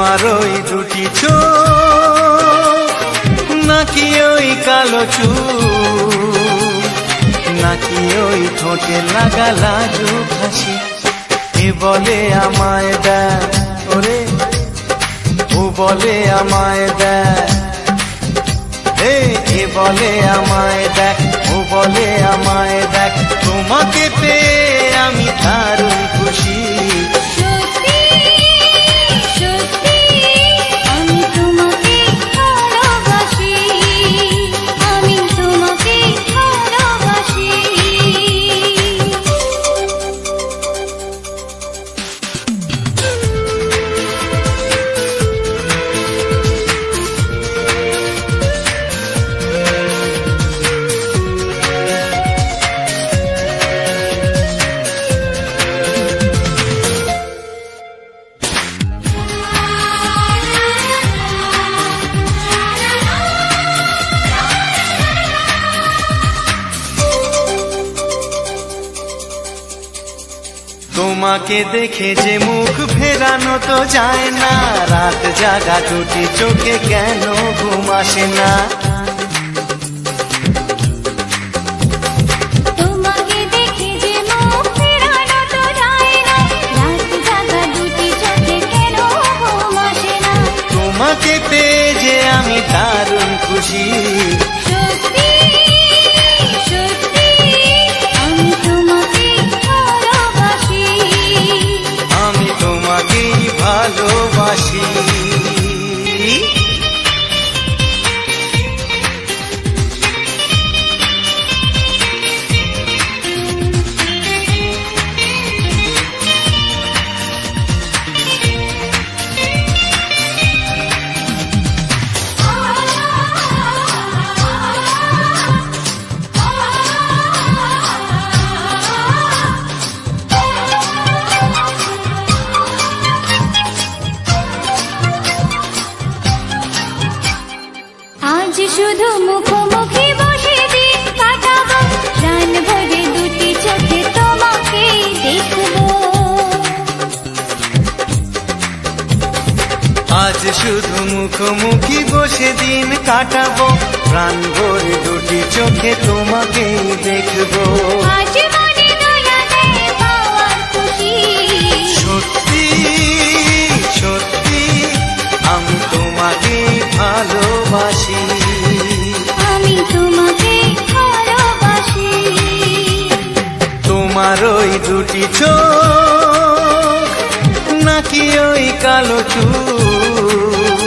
তোমার ওই দুটি চোখ নাকি ওই কালো চুল নাকি ওই ঠোঁটে লাগা লাজুক হাসি এ বলে আমায় দেয় ওরে ও বলে আমায় দেয় এ বলে আমায় দেখ ও বলে আমায় দেখ তোমাকে পেয়ে আমি দারুণ খুশি তোমাকে দেখে যে মুখ ফেরানো তো যায় না রাত জাগা দুটি চোখে কেন ঘুম আসে না তোমাকে দেখে যে মুখ ফেরানো তো যায় না রাত জাগা দুটি চোখে কেন ঘুম আসে না তোমাকে পেয়ে যে আমি দারুণ খুশি ভালোবাসি শুধু মুখোমুখি বসে দিন কাটাবো প্রাণ ভরে দুটি চোখে তোমাকে দেখবো আজ শুধু মুখোমুখি বসে দিন কাটাবো প্রাণ ভরে দুটি চোখে তোমাকে দেখবো আজ মনে দয়া দেয় পাওয়ার খুশি সত্যি সত্যি আমি তোমাকে ভালোবাসি আমি তোমাকে ভালোবাসি তোমার ওই দুটি চোখ নাকি ওই কালো চুল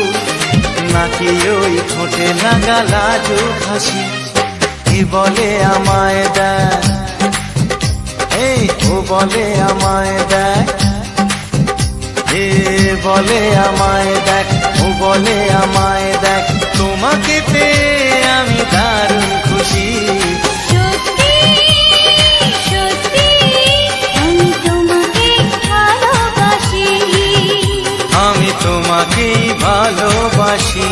নাকি ওই ঠোঁটে লাগা লাজুক হাসি এ বলে আমায় দেয় ও বলে আমায় দেয় এ বলে আমায় দেখ ও বলে আমায় দেখ তোমাকে পেয়ে আমি দারুণ খুশি সত্যি সত্যি আমি তোমাকে ভালোবাসি আমি তোমাকেই ভালোবাসি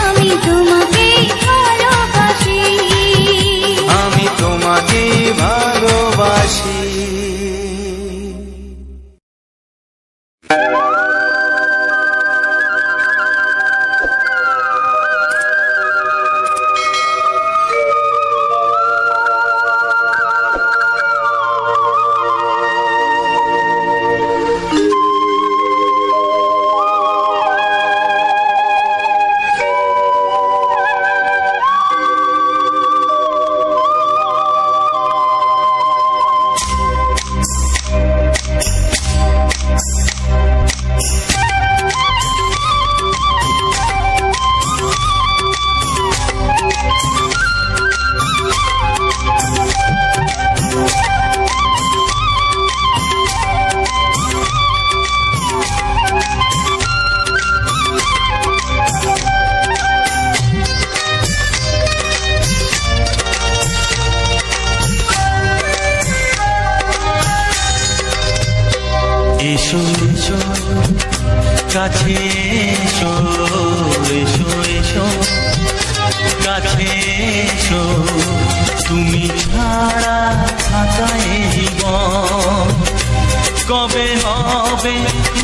আমি তোমাকে ভালোবাসি আমি তোমাকেই ভালোবাসি এসো এসো কাছে এসো এসো এসো কাছে এসো তুমি ছাড়া থাকা এই জীবন কবে হবে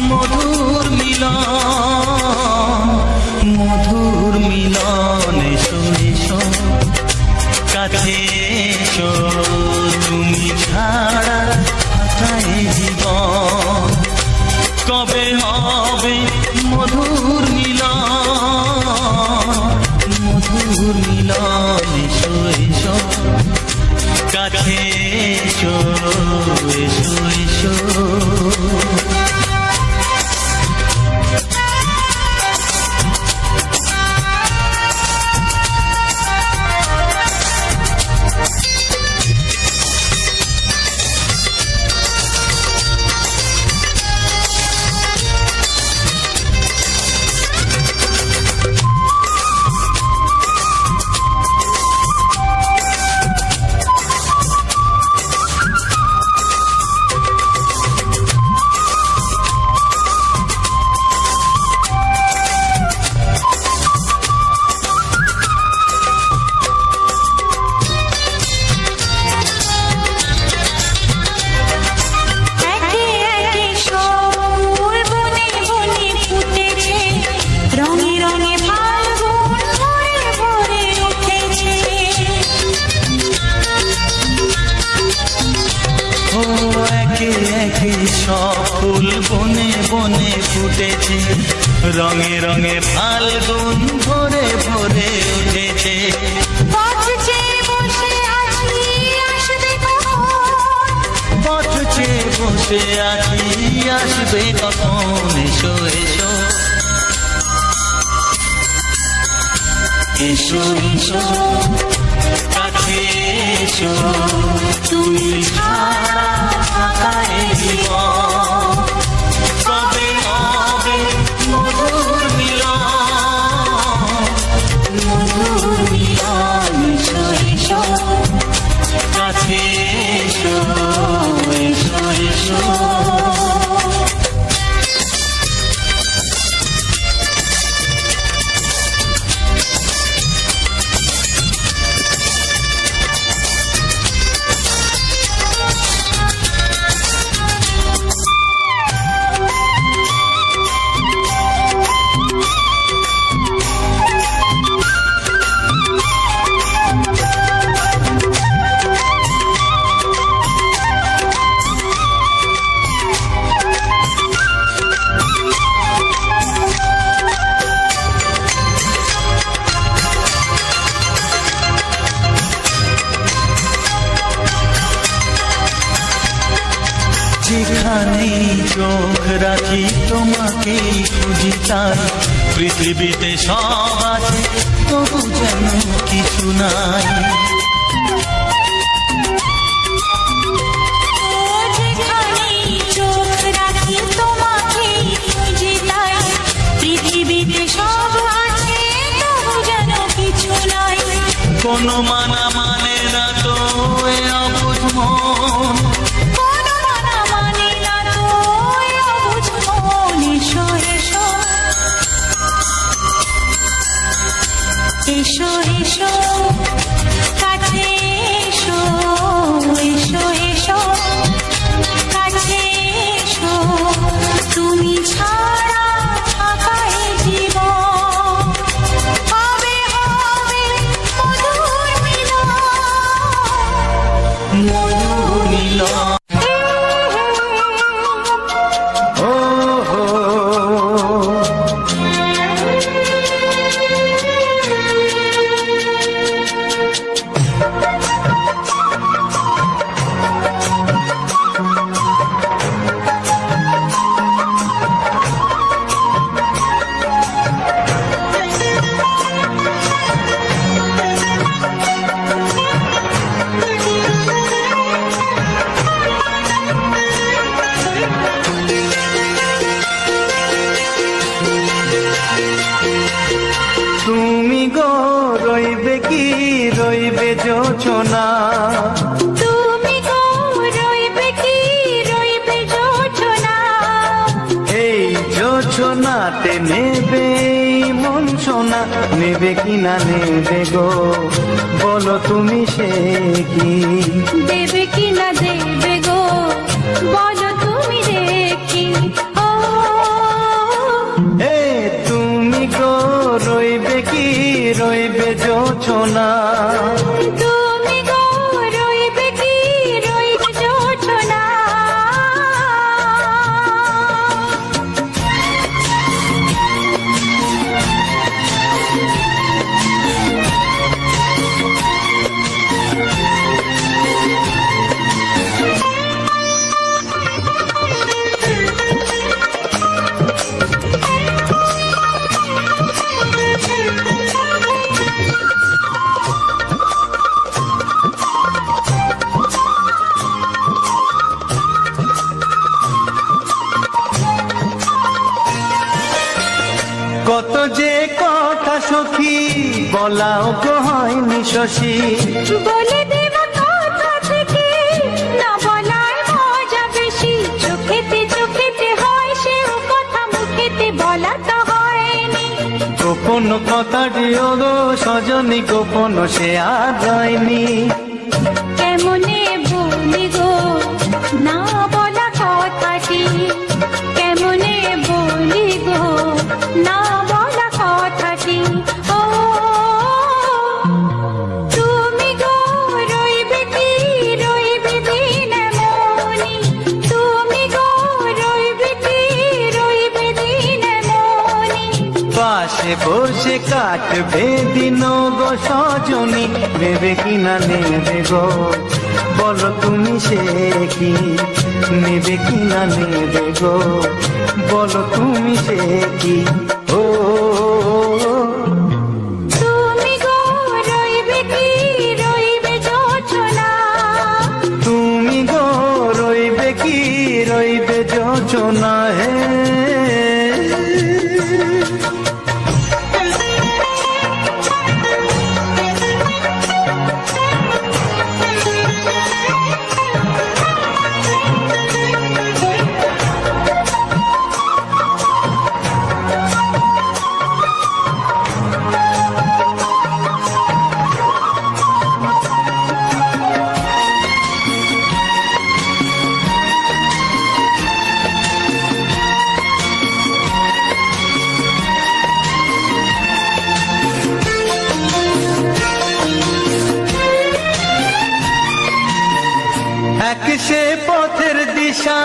মধুর মিলন মধুর মিলন এসো এসো কাছে এসো তুমি ছাড়া ফাঁকায় জীবন কবে হবে মধুর মিলন এসো এসো কাছে এসো এসো এসো ফুল বনে বনে ফুটেছে রঙে রঙে ফাল্গুন ভরে ভরে উঠেছে পথ চেয়ে বসে আছি আসবে কখন এসো এসো এসো এসো কাছে এসো তুমি ছাড়া ফাঁকায় জীবন কবে হবে মধুর মিলন এসো এসো কাছে এসো এসো এসো যেখানে চোখ রাখি তোমাকেই খুঁজি তাই পৃথিবীতে সব আছে তবু যেন কিছু নাই যেখানে চোখ রাখি তোমাকেই খুঁজি তাই পৃথিবীতে সব আছে তবু যেন কিছু নাই কোনো মানা মানে না তো এ অবুঝ মন এসো এসো কাছে এসো এসো এসো কাছে এসো তুমি ছাড়া ফাঁকায় জীবন হবে হবে মধুর মিলন তুমি গো রইবে কি রইবে যোচনা তুমি গো রইবে কি রইবে যোচনা এই যোচনাতে নেবে মন সোনা নেবে কি না নেবে গো বলো তুমি সে কি দেবে কি না দেবে গো বলো তুমি দেখি ও বলাও গো হয়নি শশী। বলে দেব কথা থেকে না বলায় মজা বেশি, চোখেতে চোখেতে হয় সে কথা, মুখেতে বলা তো হয়নি। গোপন কথাটি ও গো সজনী, গোপন সে আর হয়নি। কেমনে বলি গো না বলা কথাটি, কেমনে বলি গো না বলা কথাটি। ও তুমি গো রইবে কি রইবে দিন মনি, তুমি গো রইবে কি রইবে দিন মনি। পাশে বসে কাটবে দিন গো সজনী, নেবে কি না নেবে গো বলো তুমি সে কি, নেবে কি না নেবে গো বলো তুমি সে কি। ও তুমি গো রইবে কি রইবে যোচনা, তুমি গো রইবে কি রইবে যোচনা হে। এক সে পথের দিশা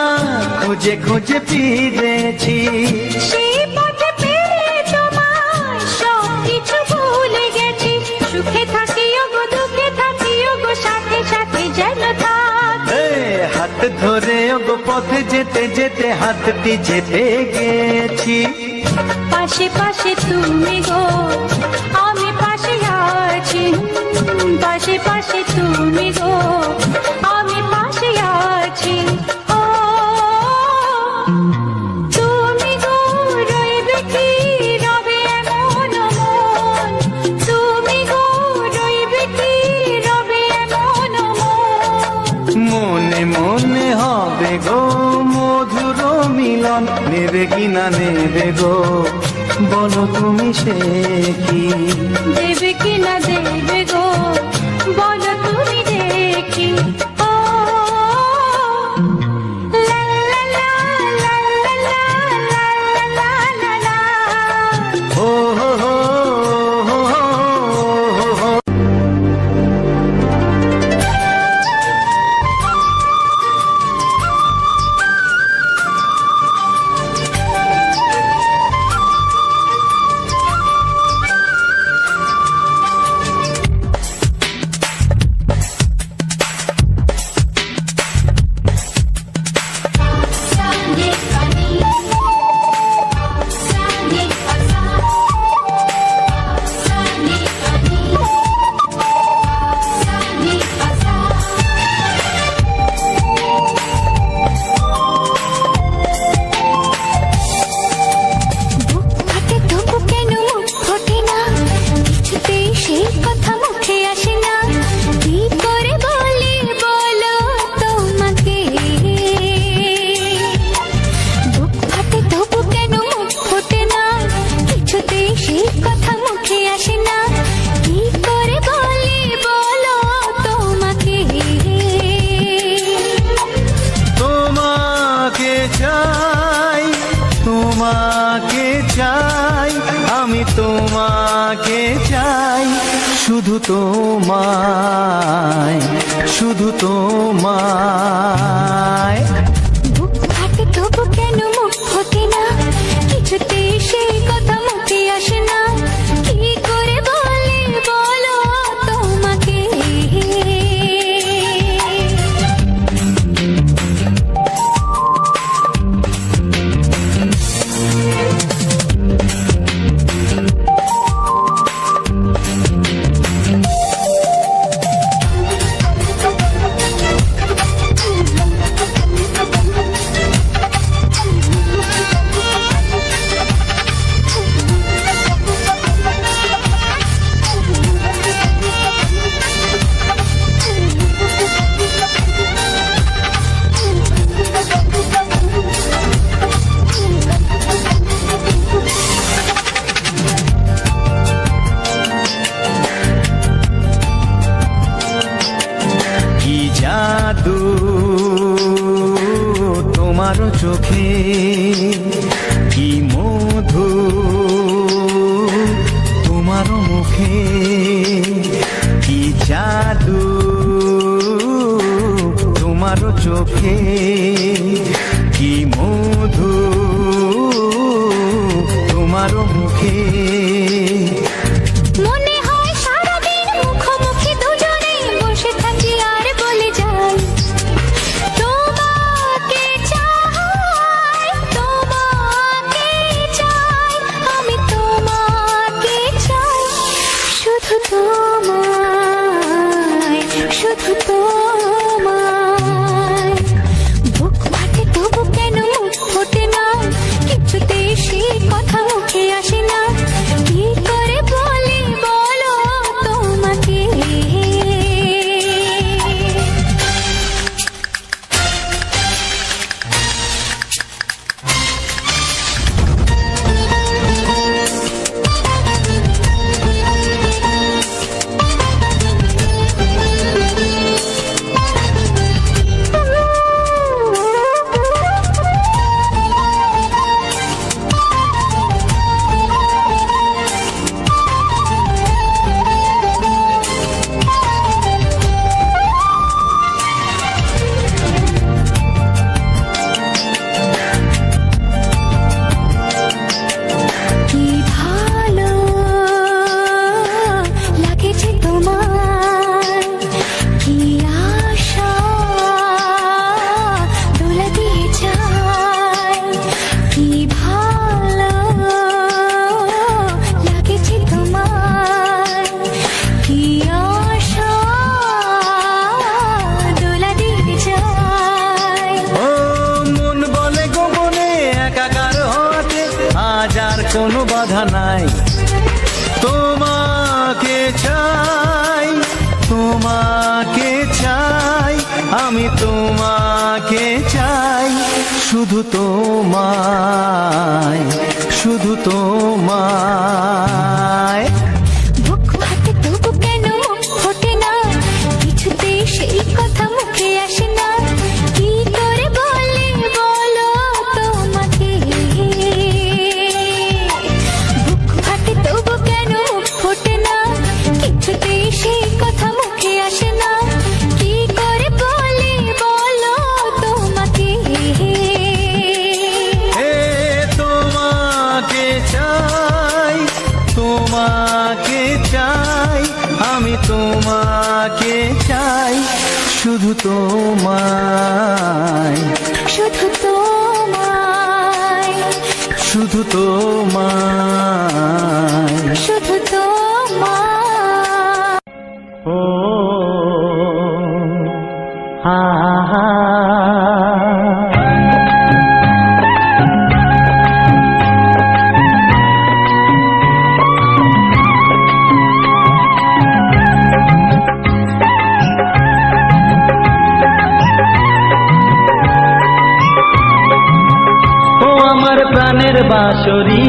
খুঁজে খুঁজে ফিরেছি, সেই পথে পেয়ে তোমায় সব কিছু ভুলে গেছি। সুখে থাকিও গো দুঃখে থাকিও গো সাথে সাথে যেন থাক। হাত ধরে গো পথে যেতে যেতে হাতটি চেপে গেছি। পাশে পাশে তুমি গো আমি পাশে আছি, পাশে পাশে তুমি গো আমি পাশে আছি। ও তুমি গো রইবে কি রবে এমন মন, তুমি গো রইবে কি রবে এমন মন। মনে মনে হবে গো মধুর মিলন, নেবে কি না নেবে গো বলো তুমি সে কি, দেবে কি না দেবে গো বলো তুমি দেখি। ও লা লা লা লা লা লা লা লা লা। ও হো হো হো হো হো। তোমাকে চাই আমি, তোমাকে চাই শুধু তোমায়, শুধু তোমায়। বুক ফাটে তবু কেন মুখ ফোটে না, কিছুতে সেই কথা মুখে আসে না। কি করে বলে বলো তোমাকে। তোমারও চোখে কি মধু, তোমারও মুখে কি জাদু, তোমারও চোখে কি মধু, তোমারও মুখে। মনে হয় সারাদিন মুখোমুখি দুজনে বসে থাকি আর বলে যাই তোমাকে চাই, তোমাকে চাই, আমি তোমাকে চাই, শুধু তোমায়, শুধু তোমায়। বুক ফাটে তবু কেন মুখ ফোটে না, কিছুতে সেই কথা মুখে আসে না, কি করে বলি বলো তোমাকে। কি ভালো লাগেছে তোমার, কি আশা দোলা দিয়ে যায়, কি ভালো লাগেছে তোমার, কি আশা দোলা দিয়ে যায়। ও মন বলে গোপনে একাকার হতে আজ আর কোনো বাধা নাই, তোমাকে চাই, তোমাকে চাই, আমি তোমাকে চাই, শুধু তোমায়, শুধু তোমায়। বুক ফাটে তবু কেন মুখ ফোটে না, কিছুতেই সেই কথা মুখে আসে না, কি করে বলি বলো তোমাকে। বুক ফাটে তবু কেন মুখ ফোটে না, কিছুতেই সেই কথা মুখে আসে না, কি করে বলি বলো তোমাকে। হে তোমাকে চাই, তোমাকে চাই, আমি তোমাকে চাই, শুধু তোমায়, শুধু তোমায়, শুধু তোমায়। শুধু তোমায়। ও হা হা। ও আমার প্রাণের বাঁশরি,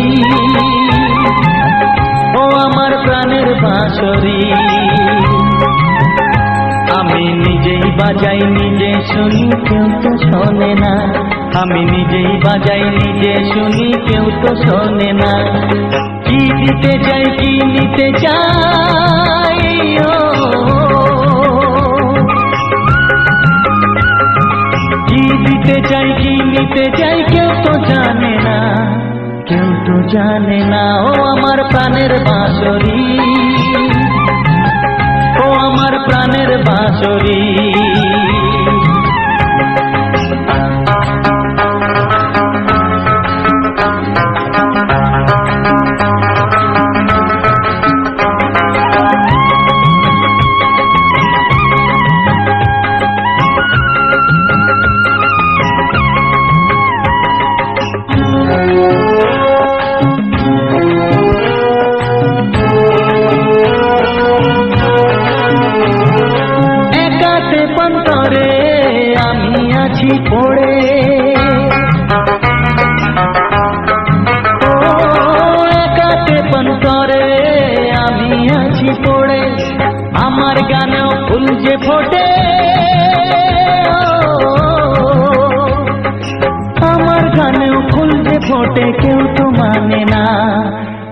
ও আমার প্রাণের বাঁশরি, আমি নিজেই বাজাই নিজে শুনি কেউ তো শোনে না, আমি নিজেই বাজাই নিজে শুনি কেউ তো শোনে না, কি দিতে চাই কি নিতে চাই, ও কি দিতে চাই কি নিতে চাই কেউ তো জানে না, কেউ তো জানে না। ও আমার প্রাণের বাঁশরি, ও আমার প্রাণের বাঁশরি। পড়ে ও একাতে পন্তরে আমি আছি পড়ে, আমার গানেও ফুল যে ফোটে, ও মোটে কেউ তো মানে না,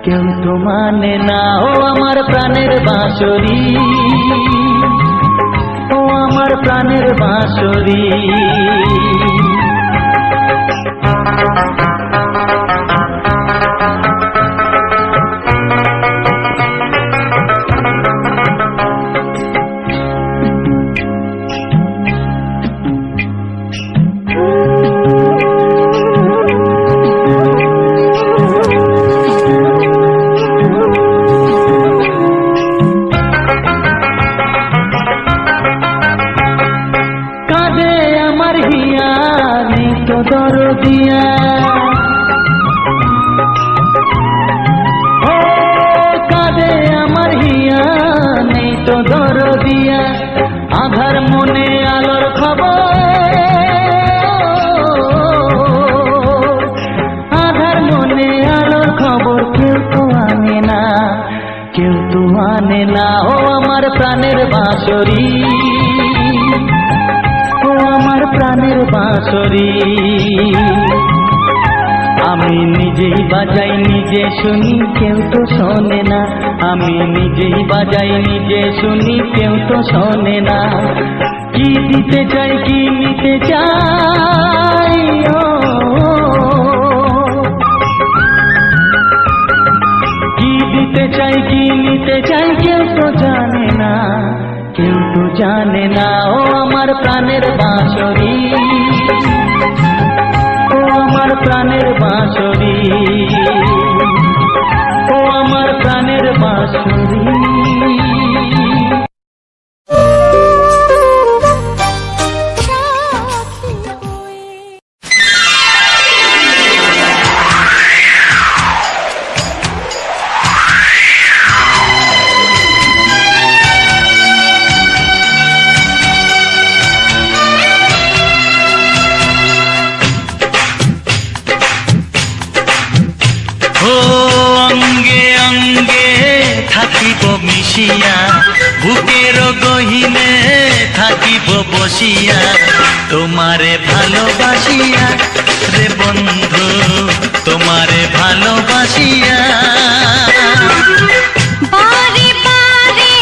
কেউ তো মানে না। ও আমার প্রাণের বাঁশরি, ও আমার প্রাণের বাঁশরি। দরদিয়া ও কাঁদে আমার হিয়া, নেই তো দরদিয়া। আধার মনে আলোর খবর, আধার মনে আলোর খবর কেউ তো আনে না, কেউ তো আনে না। ও আমার প্রাণের বাঁশরি, ও আমার প্রাণের বাঁশরি। আমি নিজেই বাজাই নিজে শুনি, কেউ তো শোনে না। আমি নিজেই বাজাই নিজে শুনি, কেউ তো শোনে না। কি দিতে চাই কি নিতে চাই, কি দিতে চাই কি নিতে চাই কেউ তো জানে না, কেউ তো জানে না। ও আমার প্রাণের বাঁশরি, ও আমার প্রাণের বাঁশরি, ও আমার প্রাণের বাঁশরি। মিশিয়া বুকের গহিনে থাকিব বসিয়া, তোমারে ভালোবাসিয়া রে বন্ধু, তোমারে ভালোবাসিয়া। বারে বারে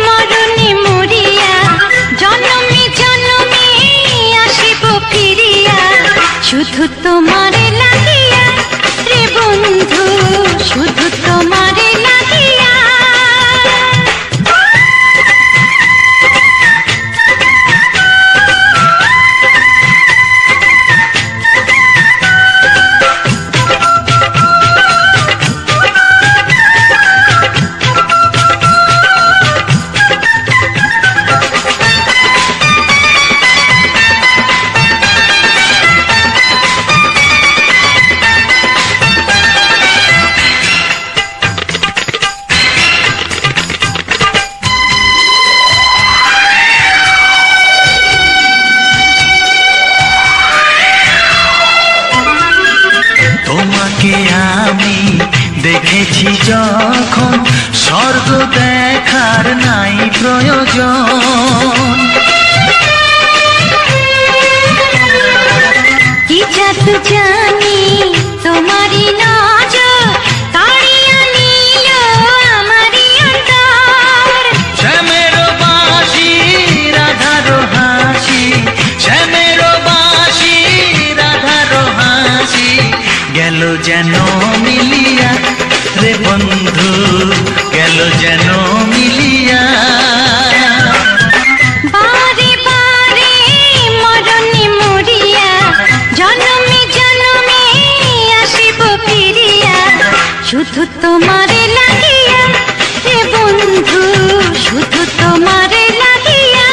মরণে মরিয়া, জনমে জনমে আসিব ফিরিয়া, শুধু তোমারে লাগিয়া রে বন্ধু, শুধু তোমারে লাগিয়া। দেখেছি যখন স্বর্গ দেখার নাই প্রয়োজন, কি জাদু জানি তোমারই নজর কাড়িয়া নিল আমারই অন্তর। শ্যামের বাঁশি রাধার হাসি, শ্যামের বাঁশি রাধার হাসি, গেল যেন মিলিয়া রে বন্ধু, গেল যেন মিলিয়া। বারে বারে মরণে মরিয়া, জনমে জনমে আসিব ফিরিয়া, শুধু তোমারে লাগিয়া রে বন্ধু, শুধু তোমারে লাগিয়া।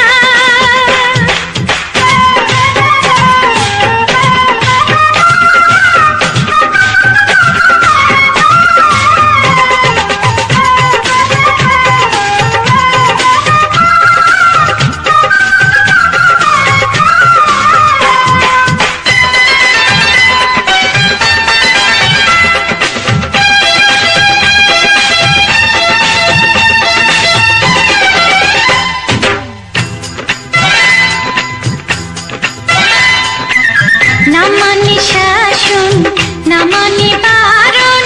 না মানে বারণ,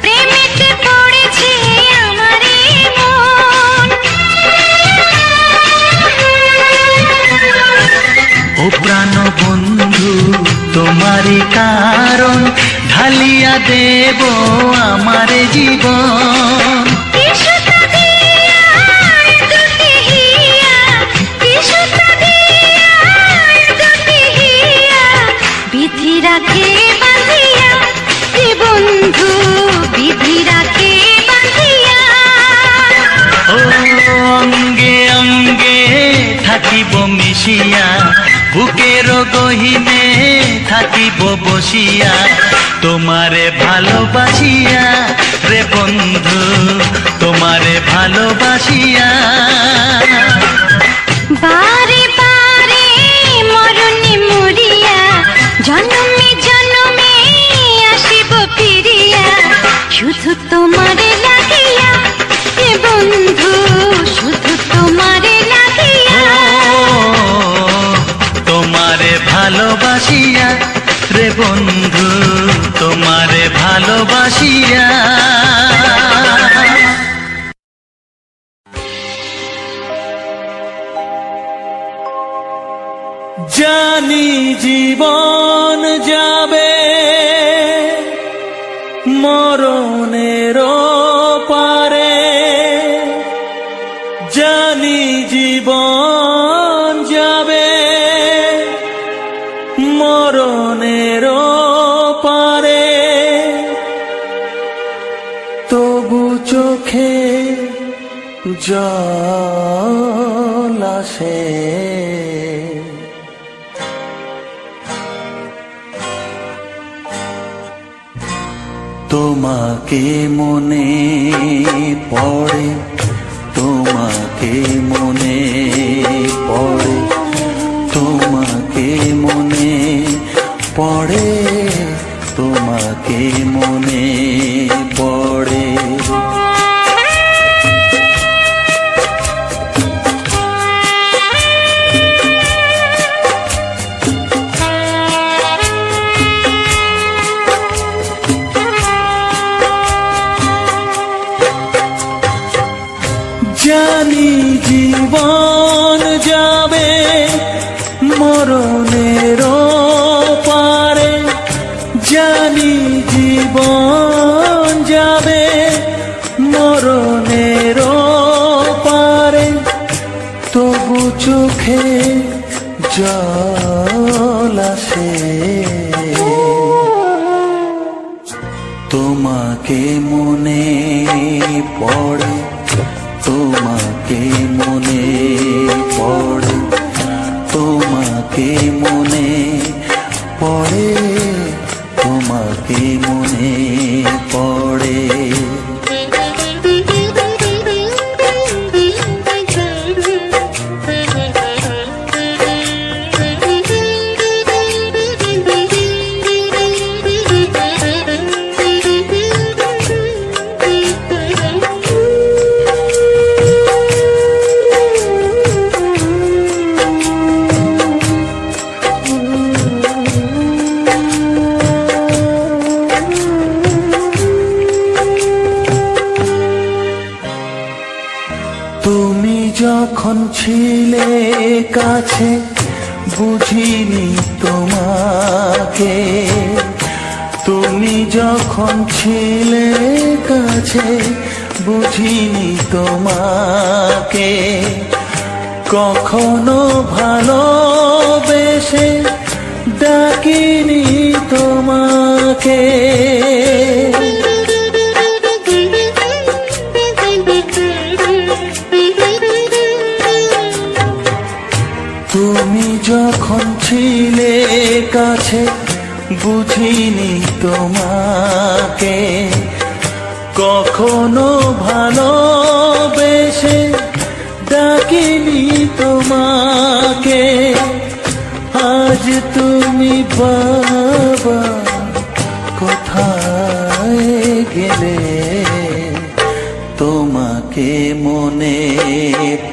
প্রেমেতে পড়েছে আমারে মন। ও প্রাণ বন্ধু তোমারই কারণ, ঢালিয়া দেব আমার জীবন। বিধি রাখে বাঁধিয়া হে বন্ধু, বিধি রাখে বাঁধিয়া। ও অঙ্গে অঙ্গে থাকিব মিশিয়া, বুকের গহিনে থাকিব বসিয়া, তোমারে ভালোবাসিয়া রে বন্ধু, তোমারে ভালোবাসিয়া। বারে বারে মরণে মরিয়া, জন্মে জন্মে আসিব ফিরিয়া, শুধু তোমারে লাগিয়া হে বন্ধু, শুধু তোমারে লাগিয়া। তোমারে ভালোবাসিয়া রে বন্ধু, তোমারে ভালোবাসিয়া। জানি জীবন যাবে মরণের পারে, জানি জীবন যাবে মরণের পারে, তবু চোখে জল আসে, তোমাকে মনে পড়ে, তোমাকে মনে পড়ে, তোমাকে মনে পড়ে, তোমাকে মনে পড়ে। জানি জীবন যাবে মরণের পারে, জানি জীবন যাবে মরণের পারে, তবু চোখে জল আসে, তোমাকে মনে পড়ে, তোমাকে মনে পড়ে, তোমাকে মনে পড়ে, তোমাকে মনে পড়ে। তুমি যখন ছিলে কাছে বুঝিনি তোমাকে, তুমি যখন ছিলে কাছে বুঝিনি তোমাকে, কখনো ভালোবেসে ডাকিনি তোমাকে, তুমি যখন ছিলে কাছে বুঝিনি তোমাকে, কখনো ভালোবেসে ডাকিনি তোমাকে। আজ তুমি বাবা কোথায় গেলে, তোমাকে মনে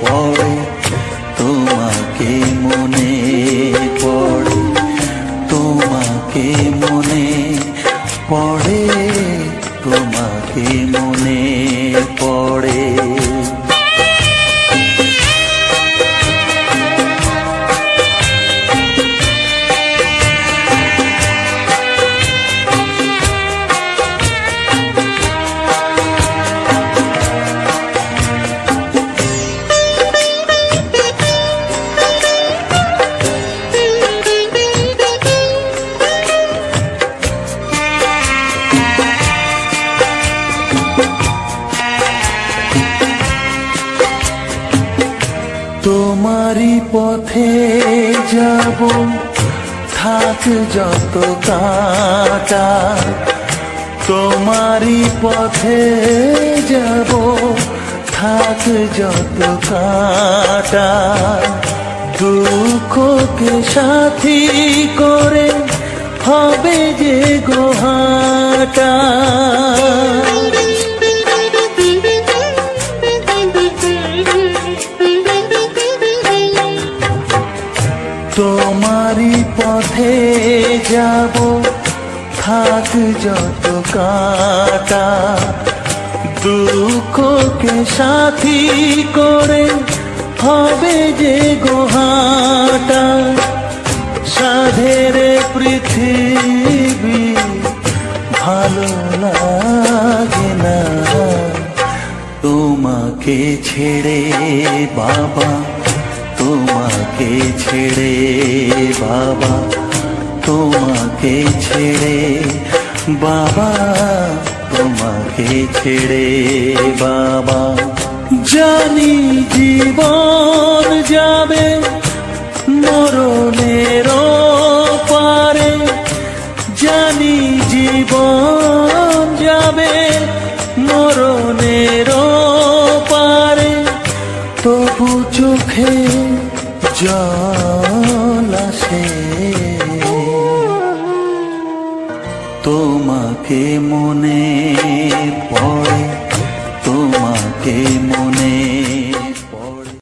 পড়ে, তোমাকে মনে পড়ে, তোমাকে মনে পড়ে তোমাকে মনে পড়ে। তোমারই পথে যাব থাক যত কাঁটা, তোমারই পথে যাব থাক যত কাঁটা, দুঃখকে সাথী করে হবে যে গোহাটা। তোমারই পথে যাব থাক যত কাঁটা, দুঃখকে সাথী করে হবে যে গোহাটা। সাধের পৃথিবী ভালো লাগে না তোমাকে ছেড়ে বাবা, তোমাকে ছেড়ে বাবা, তোমাকে ছেড়ে বাবা, তোমাকে ছেড়ে বাবা। জানি জীবন যাবে মরণের পারে, জানি জীবন যাবে মরণের পারে, তবু চোখে জল আসে তোমাকে মনে পড়ে, তোমাকে মনে পড়ে।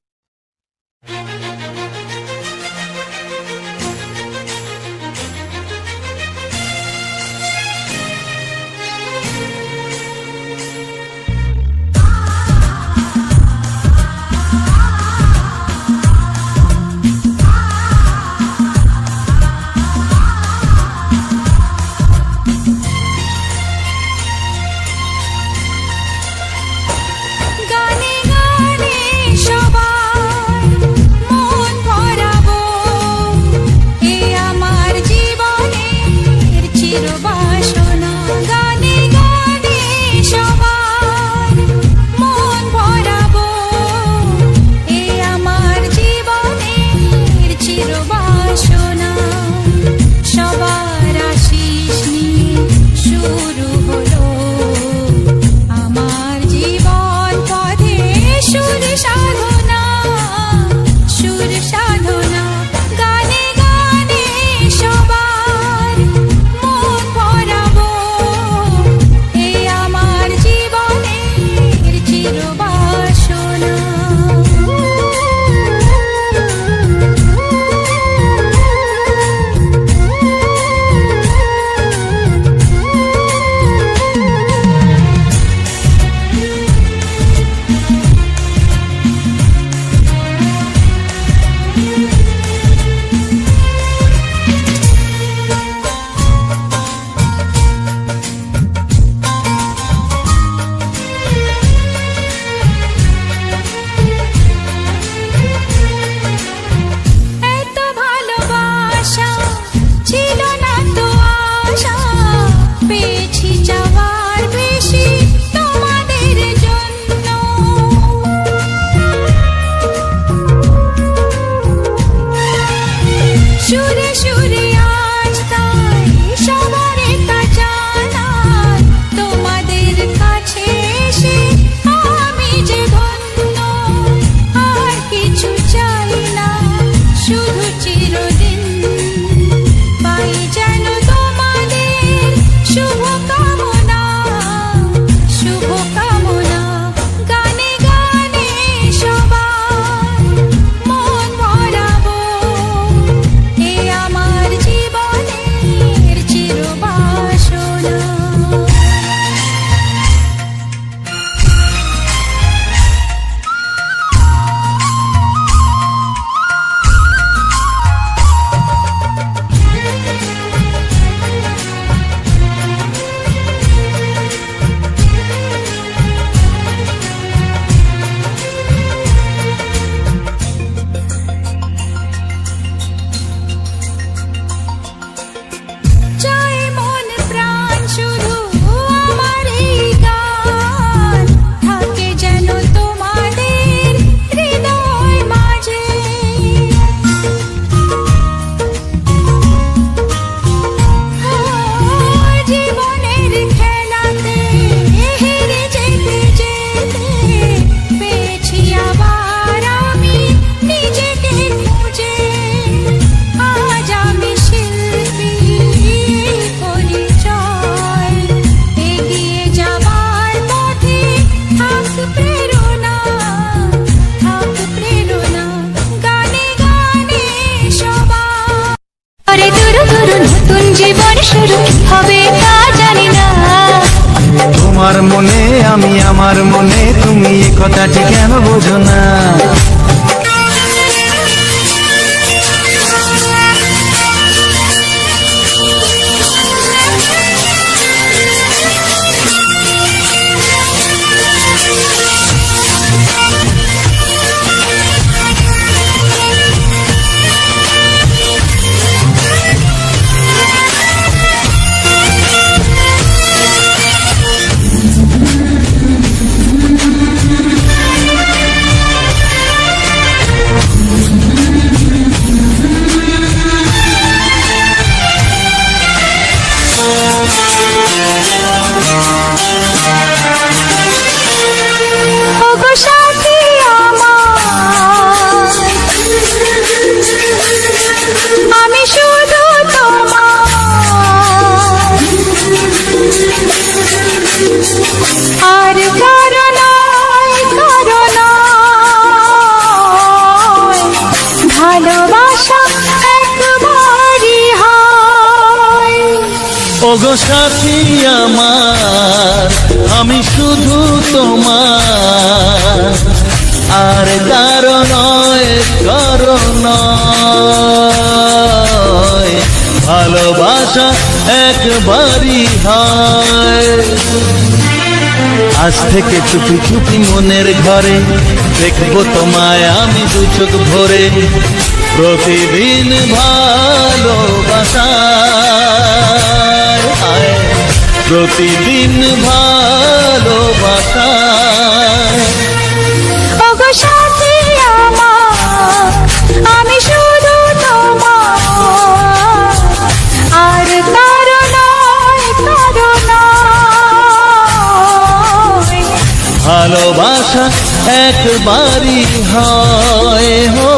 সাধনা গানে গানে সবার মন আমি আমার মনে, তুমি এ কথাটি কেন বোঝো না? ওগো সাথী আমার, আমি শুধু তোমার, আর কারো নয়, কারো নয়। ভালোবাসা একবারই হয়। আজ থেকে চুপি চুপি মনের ঘরে দেখবো তোমায় আমি দু চোখ ভরে। প্রতিদিন ভালোবাসা, প্রতিদিন ভালোবাসা। ওগো সাথী আমার, আমি শুধু তোমার, আর কারো নয়, কারো নয়। ভালোবাসা একবারই হয় হো।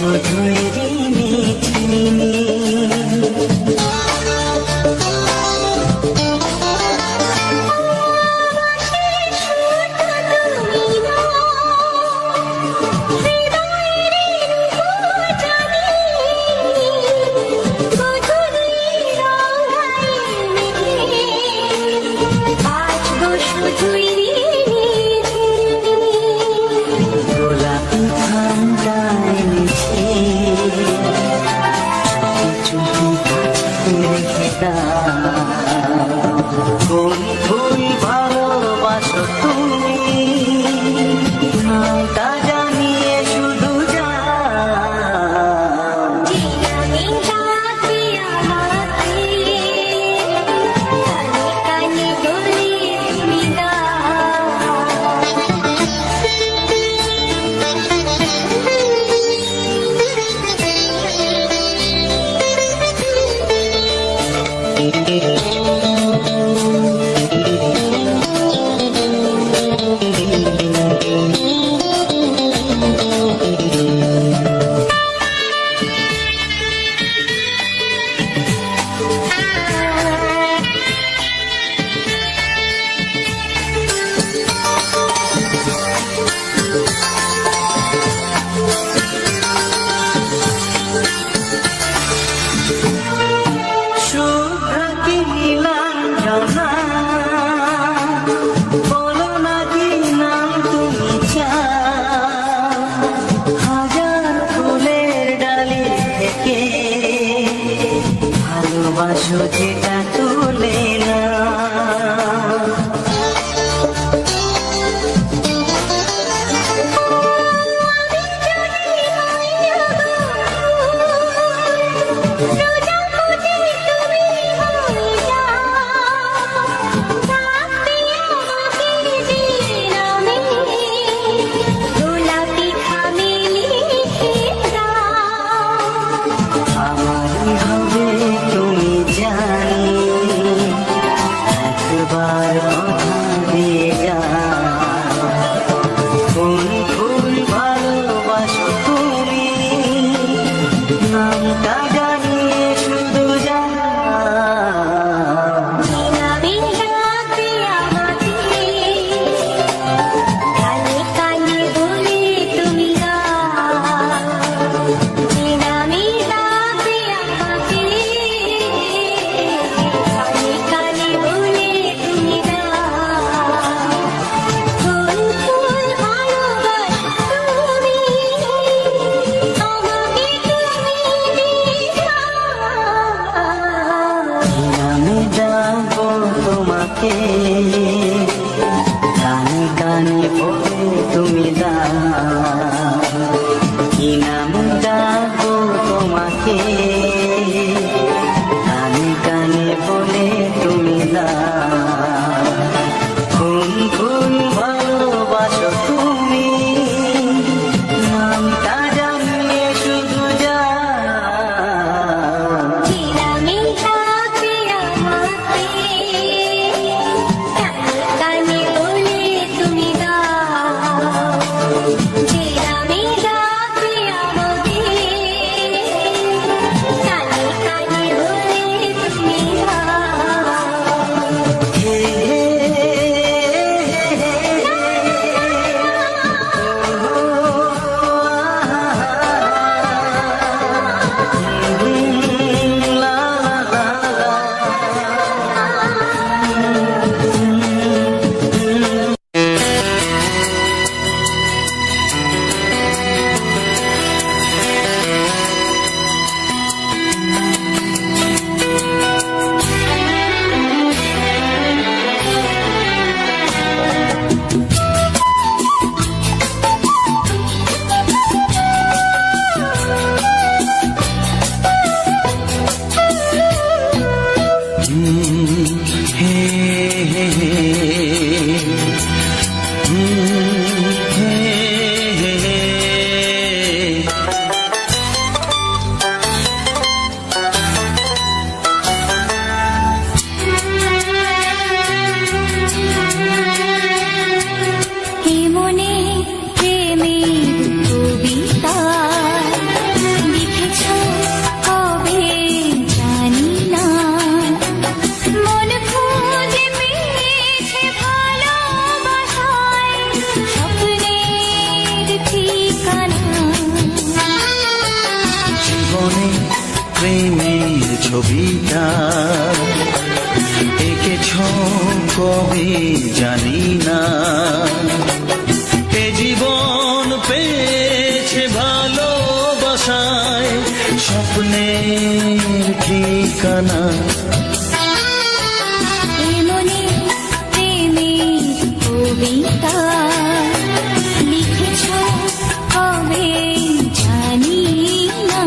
শুধুই রিমি ঝিমি। গোলাপি ঠান্ডা এনেছে, চুপি চুপি রেখে দাও। কোন ভুল ভালোবাসো তুমি, নামটা জানিয়ে শুধু ভালোবাসো যেটা তোলে না। কানে কানে বলে তুমি দাও, কি নাম দাও। প্রেমের ছবিটা এঁকেছ কবে জানি না। এ জীবন পেয়েছে ভালোবাসায় স্বপ্নের ঠিকানা। এমনি প্রেমের কবিতা লিখেছ কবে জানি না।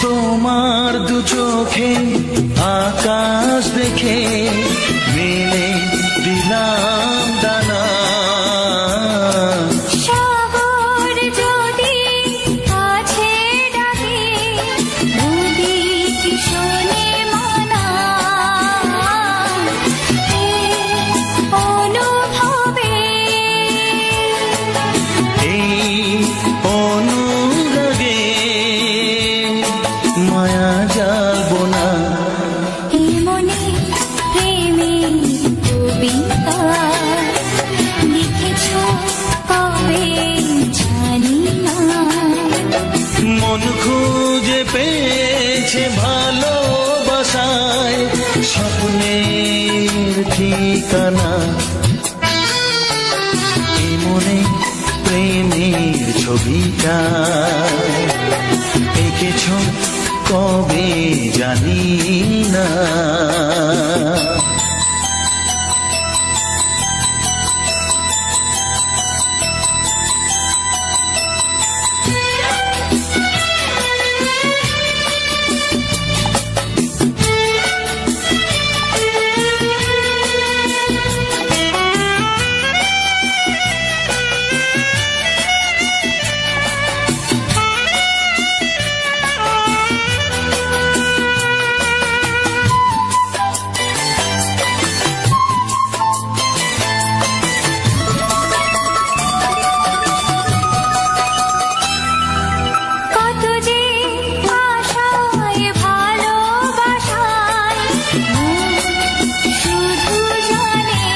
তোমার দু চোখে আকাশ দেখে মেলে দিলাম দানা। সাগর যদি কাছে ডাকে নদী কি শোনে মানা। এই অনুভবে এই অনুরাগে মায়া যাবো না। এমনি প্রেমের কবিতা লিখেছ কবে জানি না। মন খুঁজে পেয়েছে ভালোবাসায় স্বপ্নের ঠিকানা। এই মনে প্রেমের ছবিটা এঁকেছ কবে জানি না। কত যে আশায় ভালোবাসায় শুধু জানে।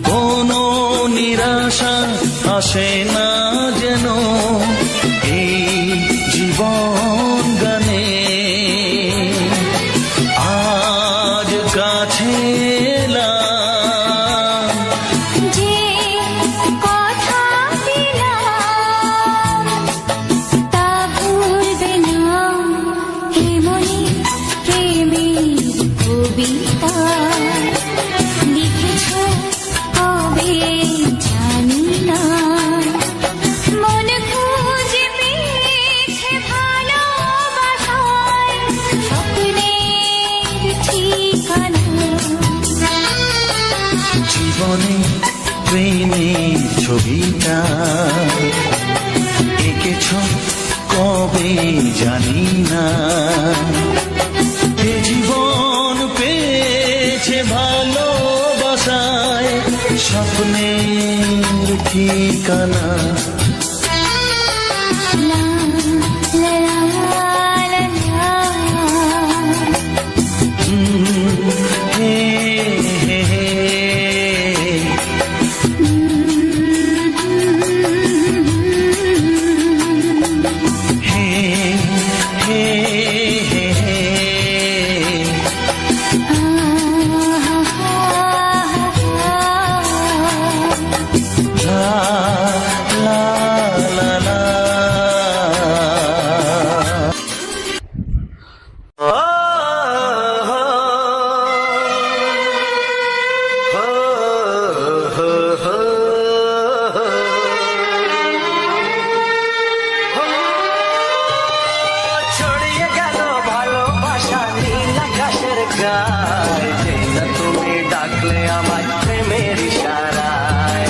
কোনো নিরাশা আসে না যেন এই জীবন গানে। আজ কাছে এলাম যে কথা দিলাম তা ভুলবে না। এমনি প্রেমের কবিতা লিখেছ কবে জানি না। মন খুঁজে পেয়েছে ভালোবাসায় স্বপ্নের ঠিকানা। জীবনে প্রেমের ছবিটা এঁকেছ কবে জানি না। এ জীবন পেয়েছে ভালোবাসায় স্বপ্নের ঠিকানা। লা লা লা লা। হে হে হে হে হে হে হে। লা লা লা লা। ছড়িয়ে গেল ভালোবাসা নীল আকাশের গায়ে, যেন তুমি ডাকলে আমায় প্রেমের ইশারায়।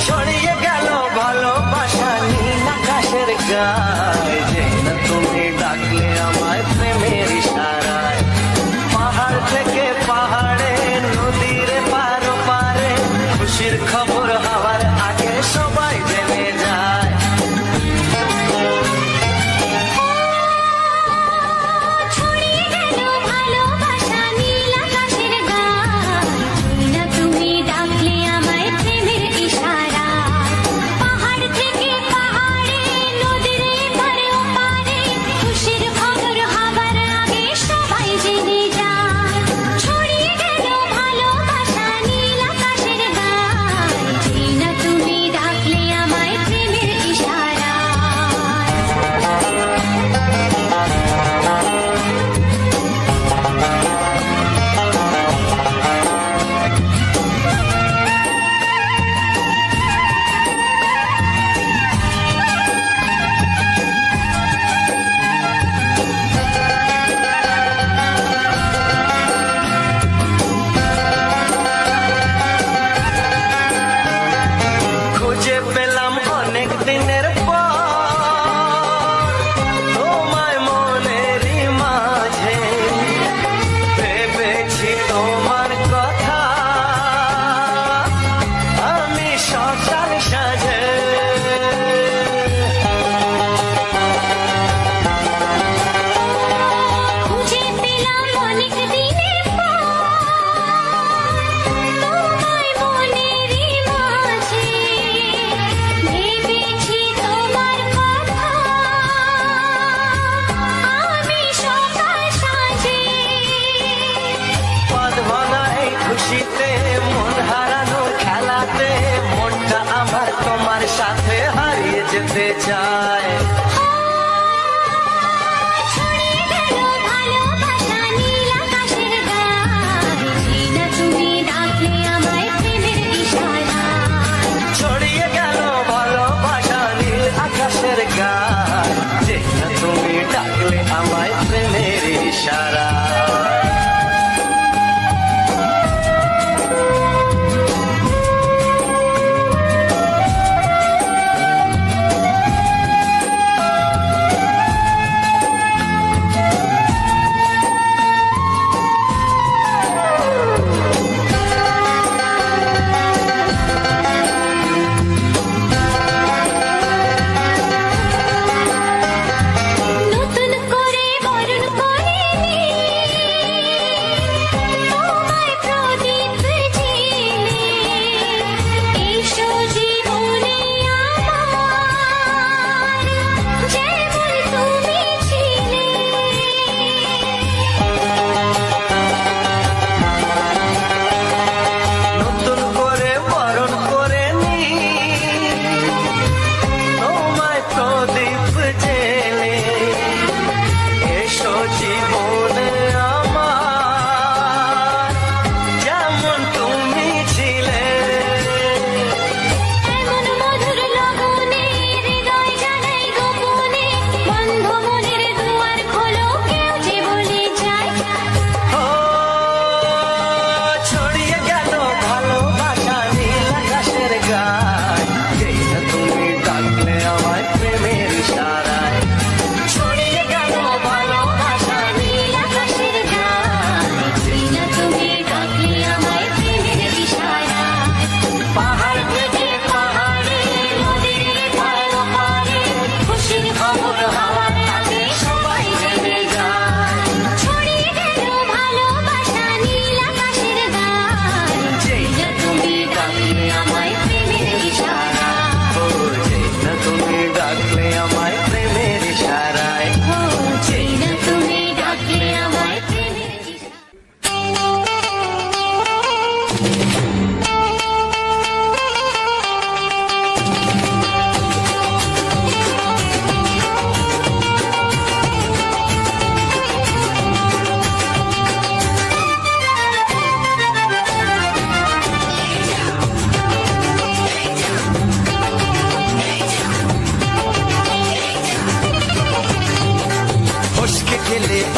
ছড়িয়ে গেল ভালোবাসা নীল আকাশের গায়ে, যেন তুমি ডাকলে আমায় প্রেমের ইশারায়। ইশারা।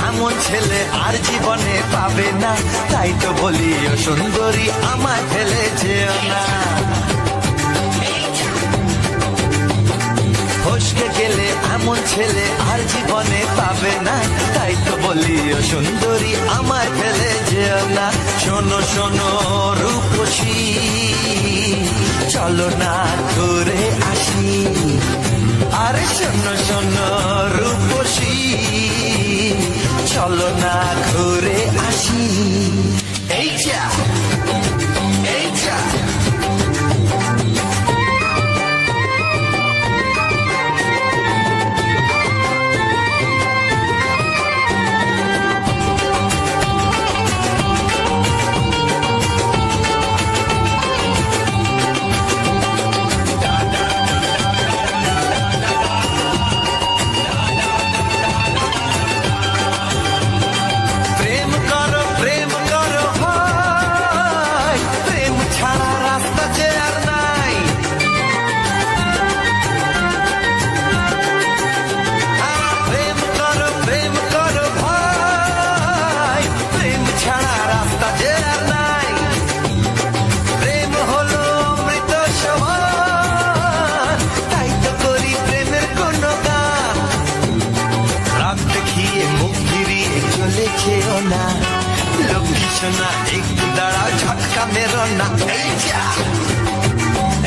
এমন ছেলে আর জীবনে পাবে না, তাই তো বলি ও সুন্দরী আমায় ফেলে যেও না। ফসকে গেলে এমন ছেলে আর জীবনে পাবে না, তাই তো বলি ও সুন্দরী আমায় ফেলে যেও না। শোনো শোনো রূপসী, চলো না ঘুরে আসি। আরে শোনো শোনো রূপসী, চলো না ঘুরে আসি। এই যা এই যা না, একটু দাঁড়াও ঝটকা মেরো না। এই যা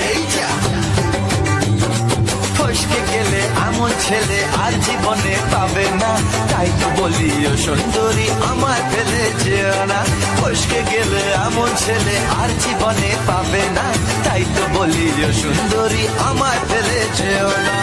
এই যা ফসকে গেলে এমন ছেলে আর জীবনে পাবে না, তাই তো বলি ও সুন্দরী আমায় ফেলে যেও না। ফসকে গেলে এমন ছেলে আর জীবনে পাবে না, তাই তো বলি ও সুন্দরী আমায় ফেলে যেও না।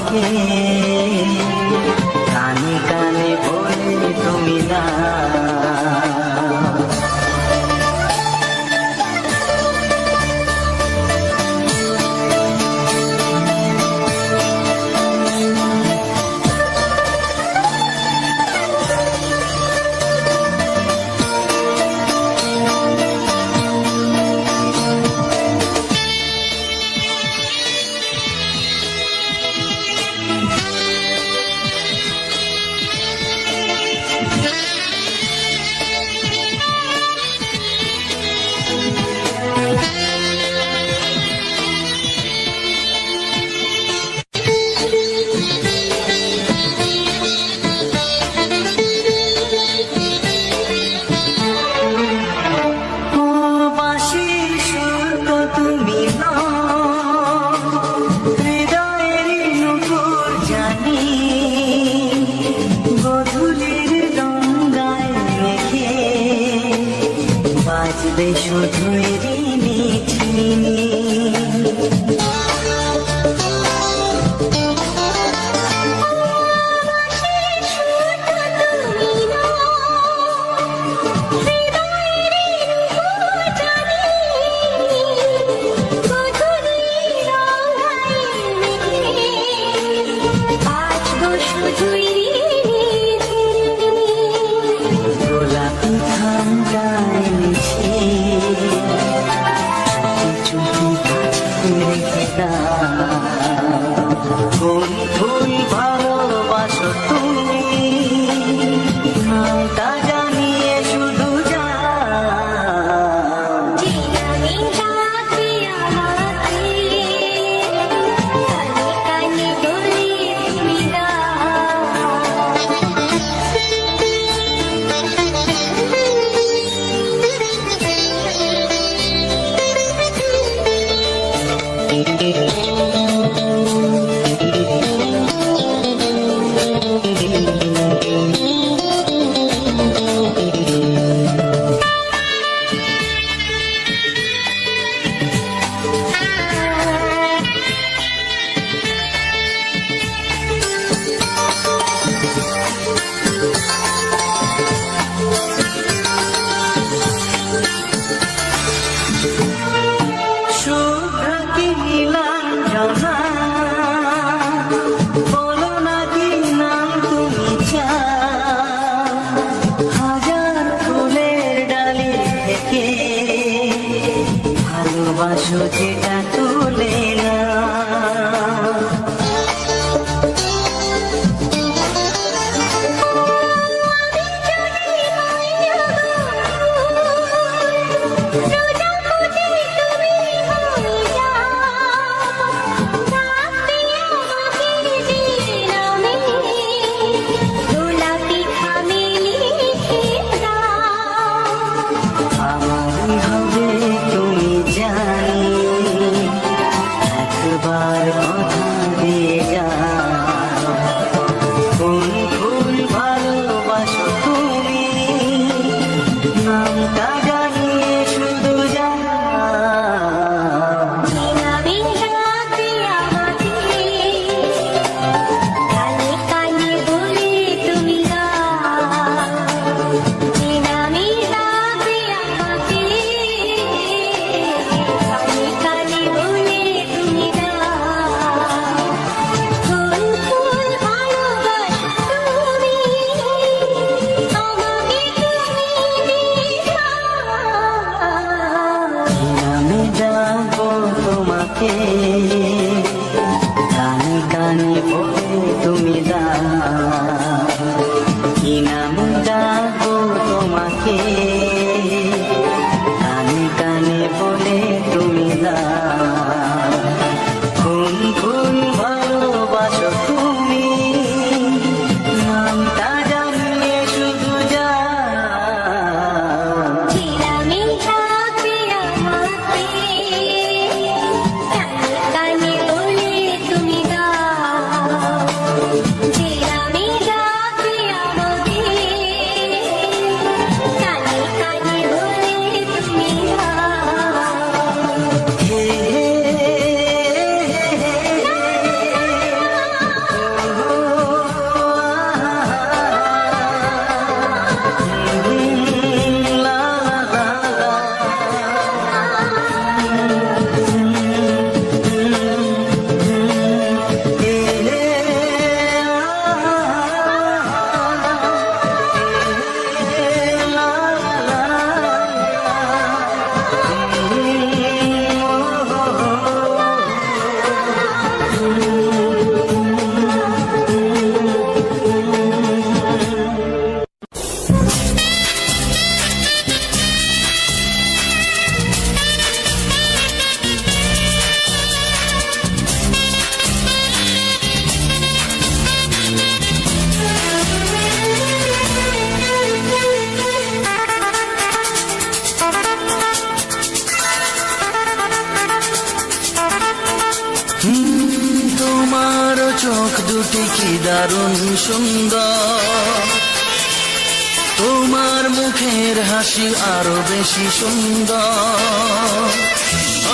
আমাকে কানে কানে বলে তুমি না তুমি জানি তোমার চোখ দুটি কি দারুণ সুন্দর, তোমার মুখের হাসি আরো বেশি সুন্দর।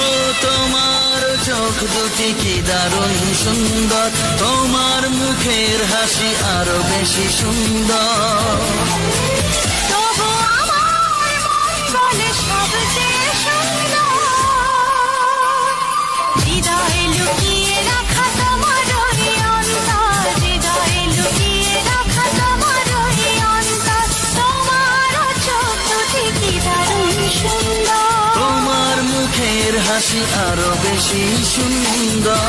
ও তোমার চোখ দুটি কি দারুণ সুন্দর, তোমার মুখের হাসি আরো বেশি সুন্দর। তবু আমার মন বলে সবচেয়ে সুন্দর, হৃদয়ে লুকিয়ে রাখা তোমার ওই অন্তর, হৃদয়ে লুকিয়ে রাখা তোমার ওই অন্তর। তোমার চোখ দুটি কি দারুণ সুন্দর, তোমার মুখের হাসি আরো বেশি সুন্দর।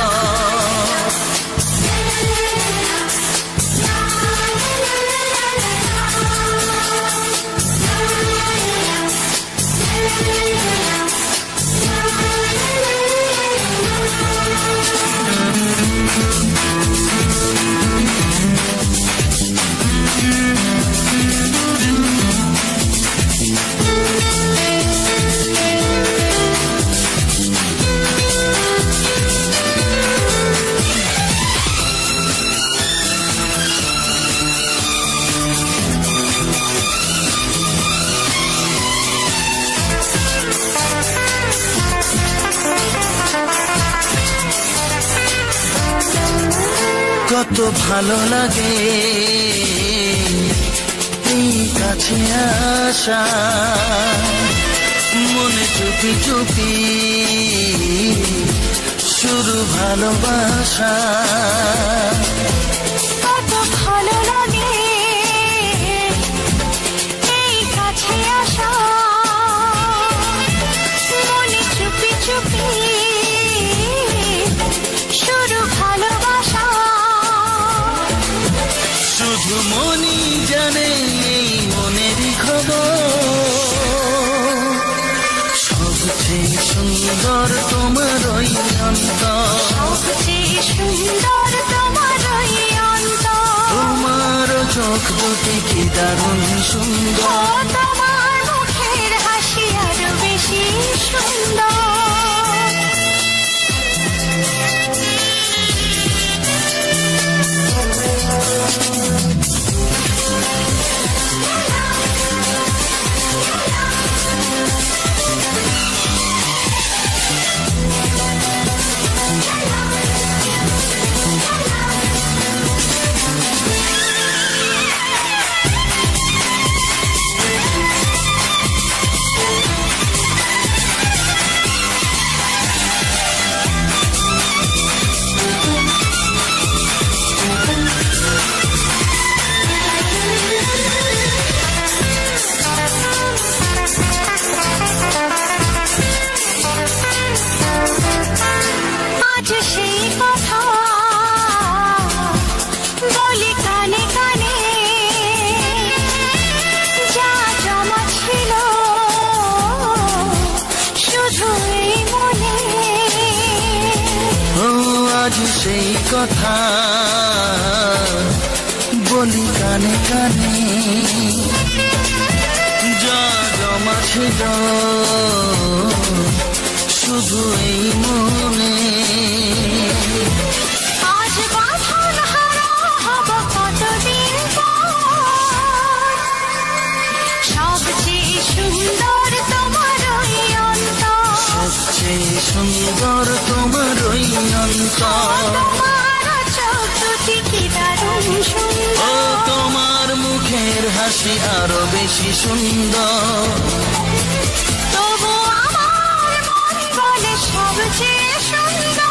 কত ভালো লাগে এই কাছে আসা, মনে চুপি চুপি শুরু ভালোবাসা। কত ভালো লাগে এই কাছে আসা, মনে চুপি চুপি শুরু ভালোবাসা। শুধু মনই জানে এই মনেরই খবর, সবচেয়ে সুন্দর তোমার ওই অন্তর, সবচেয়ে সুন্দর তোমার ওই অন্তর। তোমার চোখ দুটি কি দারুণ সুন্দর, তোমার মুখের হাসি আরো বেশি সুন্দর। আজ সেই কথা বলি কানে কানে, যা জমা ছিল শুধু এই মনে। ও আজ সেই কথা বলি কানে কানে, যা জমা ছিল শুধু এই মনে। আজ বাঁধন হারা হব কতদিন পর, সবচেয়ে সুন্দর তোমার ওই অন্তর, সবচেয়ে সুন্দর তোমার ওই অন্তর। তোমার চোখ দুটি কি দারুণ ও সুন্দর, তোমার মুখের হাসি আরো বেশি সুন্দর। তবু আমার মন বলে সবচেয়ে সুন্দর,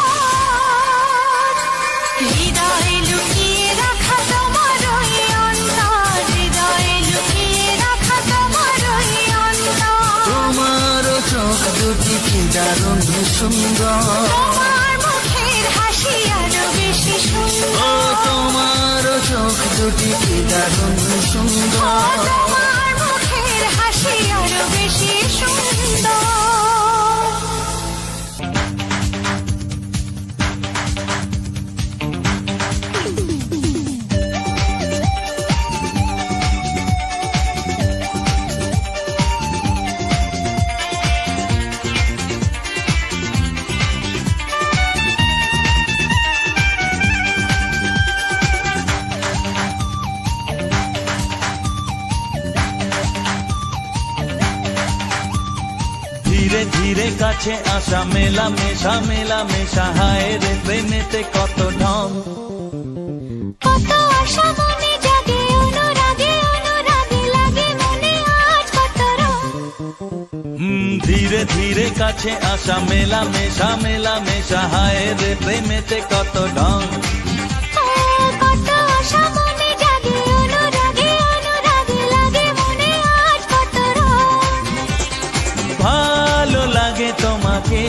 হৃদয়ে লুকিয়ে রাখা তোমার ওই অন্তর, হৃদয়ে লুকিয়ে রাখা তোমার ওই অন্তর। তোমার চোখ দুটি কি দারুণ সুন্দর, তোমার মুখের হাসি আরো বেশি ও সুন্দর, তোমার চোখ দুটি কি দারুণ সুন্দর। তোমার মুখের হাসি আরো বেশি সুন্দর। ধীরে কাছে আসা মেলা মেশা হায় রে প্রেমেতে কত ঢং কত আশা মনে জাগে অনুরাগে লাগে মনে আজ কত রং ধীরে ধীরে কাছে আসা মেলা মেশা হায় রে প্রেমেতে কত ঢং কত আশা মনে জাগে অনুরাগে লাগে মনে আজ কত রং ভালো লাগে তোমাকে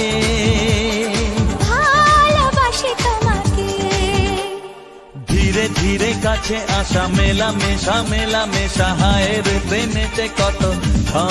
ভালোবাসি তোমাকে ধীরে ধীরে কাছে আসা মেলা মেশা হায় রে প্রেমেতে কত ঢং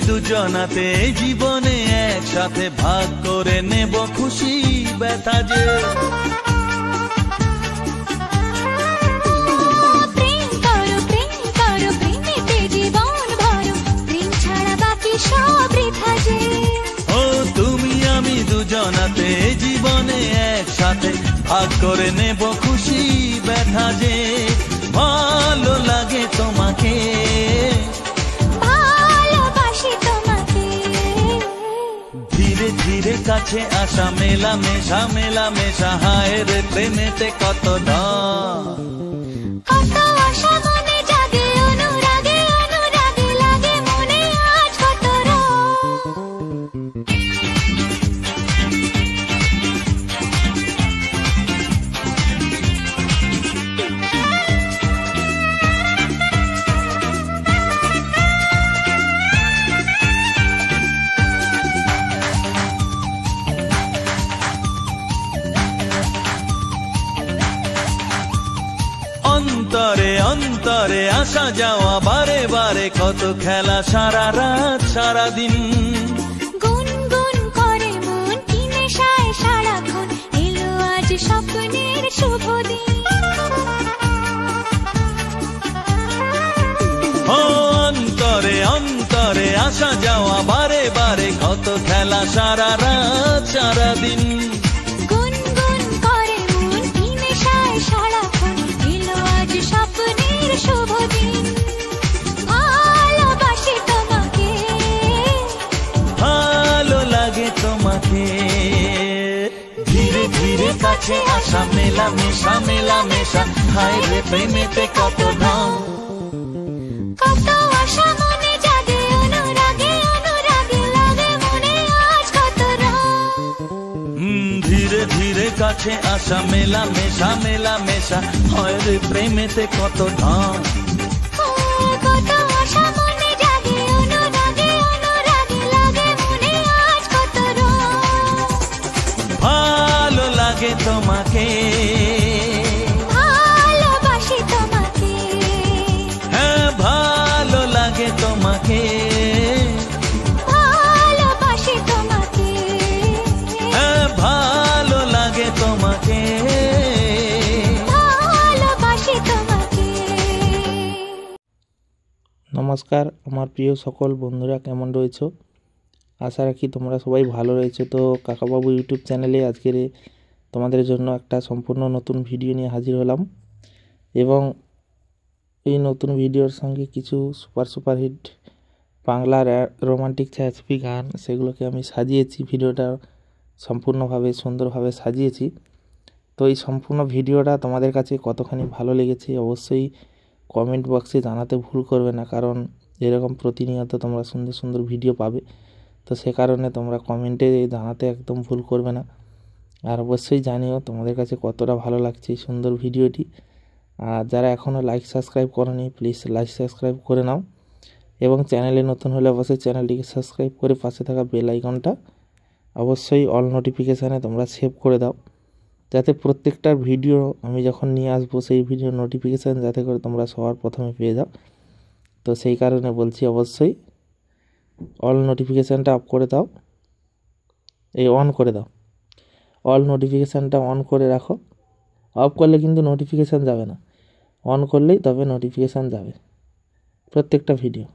দুজনাতে জীবনে একসাথে ভাগ করে নেব খুশি ব্যথা যে প্রেম করো প্রেমেতে জীবন ভরো প্রেম ছাড়া বাকি সব বৃথা যে ও তুমি আমি দুজনাতে জীবনে একসাথে ভাগ করে নেব খুশি ব্যথা যে ভালো লাগে তোমাকে ধীরে ধীরে কাছে আসা মেলা মেশা হায় রে প্রেমেতে কত ঢং কত আশা মনে জাগে অনুরাগে লাগে মনে আজ কত রং অন্তরে অন্তরে আসা যাওয়া বারে বারে কত খেলা সারা রাত সারা দিন গুনগুন করে মন কি নেশায় সারাক্ষণ এলো আজ স্বপ্নের শুভ দিন ও অন্তরে অন্তরে আসা যাওয়া বারে বারে কত খেলা সারা রাত সারা দিন গুনগুন করে মন কি নেশায় সারাক্ষণ এলো আজ স্বপ্নের শুভ দিন ভালোবাসি তোমাকে ভালো লাগে তোমাকে ধীরে ধীরে কাছে আসা মেলা মেশা হায় রে প্রেমেতে কত ঢং কত আশা মনে জাগে অনুরাগে লাগে মনে আজ কত রং ধীরে ধীরে কাছে আসা মেলা মেশা হয় রে প্রেমেতে কত ঢং কত আশা মনে জাগে অনুরাগে লাগে মনে আজ কত রং ভালো লাগে তোমাকে ভালোবাসি তোমাকে হ্যাঁ ভালো লাগে তোমাকে ভালোবাসি তোমাকে হ্যাঁ ভালো লাগে তোমাকে ভালোবাসি তোমাকে নমস্কার আমার প্রিয় সকল বন্ধুরা, কেমন রয়েছো? আশা রাখি তোমরা সবাই ভালো রয়েছো। তো কাকাবাবু ইউটিউব চ্যানেলে আজকের তোমাদের জন্য একটা সম্পূর্ণ নতুন ভিডিও নিয়ে হাজির হলাম এবং এই নতুন ভিডিওর সঙ্গে কিছু সুপার হিট বাংলার রোমান্টিক ছায়াছবি গান সেগুলোকে আমি সাজিয়েছি। ভিডিওটা সম্পূর্ণভাবে সুন্দরভাবে সাজিয়েছি। তো এই সম্পূর্ণ ভিডিওটা তোমাদের কাছে কতখানি ভালো লেগেছে অবশ্যই কমেন্ট বক্সে জানাতে ভুল করবে না, কারণ এরকম প্রতিনিয়ত তোমরা সুন্দর সুন্দর ভিডিও পাবে। তো সে কারণে তোমরা কমেন্টে জানাতে একদম ভুল করবে না। আর অবশ্যই জানিও তোমাদের কাছে কতটা ভালো লাগছে এই সুন্দর ভিডিওটি। আর যারা এখনও লাইক সাবস্ক্রাইব করোনি প্লিজ লাইক সাবস্ক্রাইব করে নাও এবং চ্যানেলে নতুন হলে অবশ্যই চ্যানেলটিকে সাবস্ক্রাইব করে পাশে থাকা বেল আইকনটা অবশ্যই অল নোটিফিকেশানে তোমরা সেভ করে দাও। তো যাতে প্রত্যেকটার ভিডিও আমি যখন নিয়ে আসবো সেই ভিডিও নোটিফিকেশান যাতে করে তোমরা সবার প্রথমে পেয়ে যাও। তো সেই কারণে বলছি অবশ্যই অল নোটিফিকেশানটা অফ করে দাও, অন করে দাও, অল নোটিফিকেশানটা অন করে রাখো। অফ করলে কিন্তু নোটিফিকেশান যাবে না, অন করলেই তবে নোটিফিকেশান যাবে প্রত্যেকটা ভিডিও।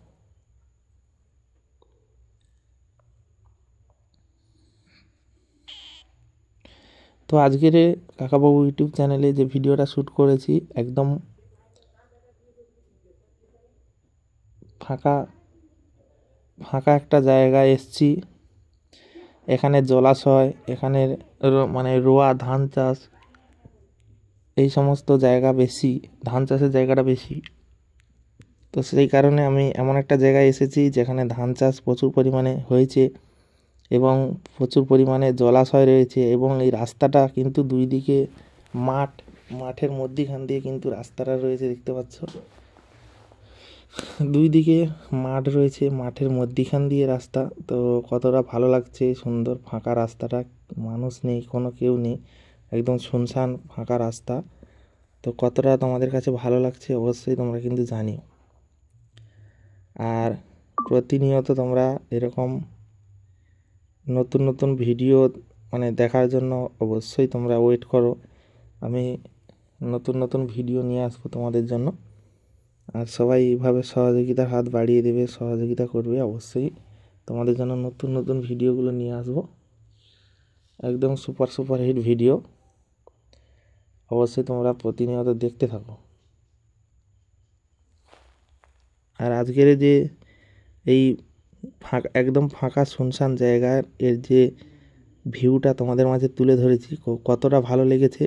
তো আজকের কাকাবাবু ইউটিউব চ্যানেলে যে ভিডিওটা শ্যুট করেছি একদম ফাঁকা ফাঁকা একটা জায়গায় এসছি। এখানে জলাশয়, এখানে মানে রোয়া ধান চাষ, এই সমস্ত জায়গা বেশি, ধান চাষের জায়গাটা বেশি। তো সেই কারণে আমি এমন একটা জায়গায় এসেছি যেখানে ধান চাষ প্রচুর পরিমাণে হয়েছে এবং প্রচুর পরিমাণে জলাশয় রয়েছে এবং এই রাস্তাটা কিন্তু দুই দিকে মাঠের মধ্যিখান দিয়ে কিন্তু রাস্তাটা রয়েছে, দেখতে পাচ্ছ দুই দিকে মাঠ রয়েছে, মাঠের মধ্যিখান দিয়ে রাস্তা। তো কতটা ভালো লাগছে, সুন্দর ফাঁকা রাস্তাটা, মানুষ নেই, কোনো কেউ নেই, একদম শুনশান ফাঁকা রাস্তা। তো কতটা তোমাদের কাছে ভালো লাগছে অবশ্যই তোমরা কিন্তু জানিও। আর প্রতিনিয়ত তোমরা এরকম নতুন নতুন ভিডিও মানে দেখার জন্য অবশ্যই তোমরা ওয়েট করো। আমি নতুন নতুন ভিডিও নিয়ে আসবো তোমাদের জন্য। আর সবাই এইভাবে সহযোগিতার হাত বাড়িয়ে দেবে, সহযোগিতা করবে, অবশ্যই তোমাদের জন্য নতুন নতুন ভিডিওগুলো নিয়ে আসবো, একদম সুপার হিট ভিডিও। অবশ্যই তোমরা প্রতিনিয়ত দেখতে থাকো। আর আজকের যে এই একদম ফাঁকা শুনশান জায়গার এর যে ভিউটা তোমাদের মাঝে তুলে ধরেছি, কতটা ভালো লেগেছে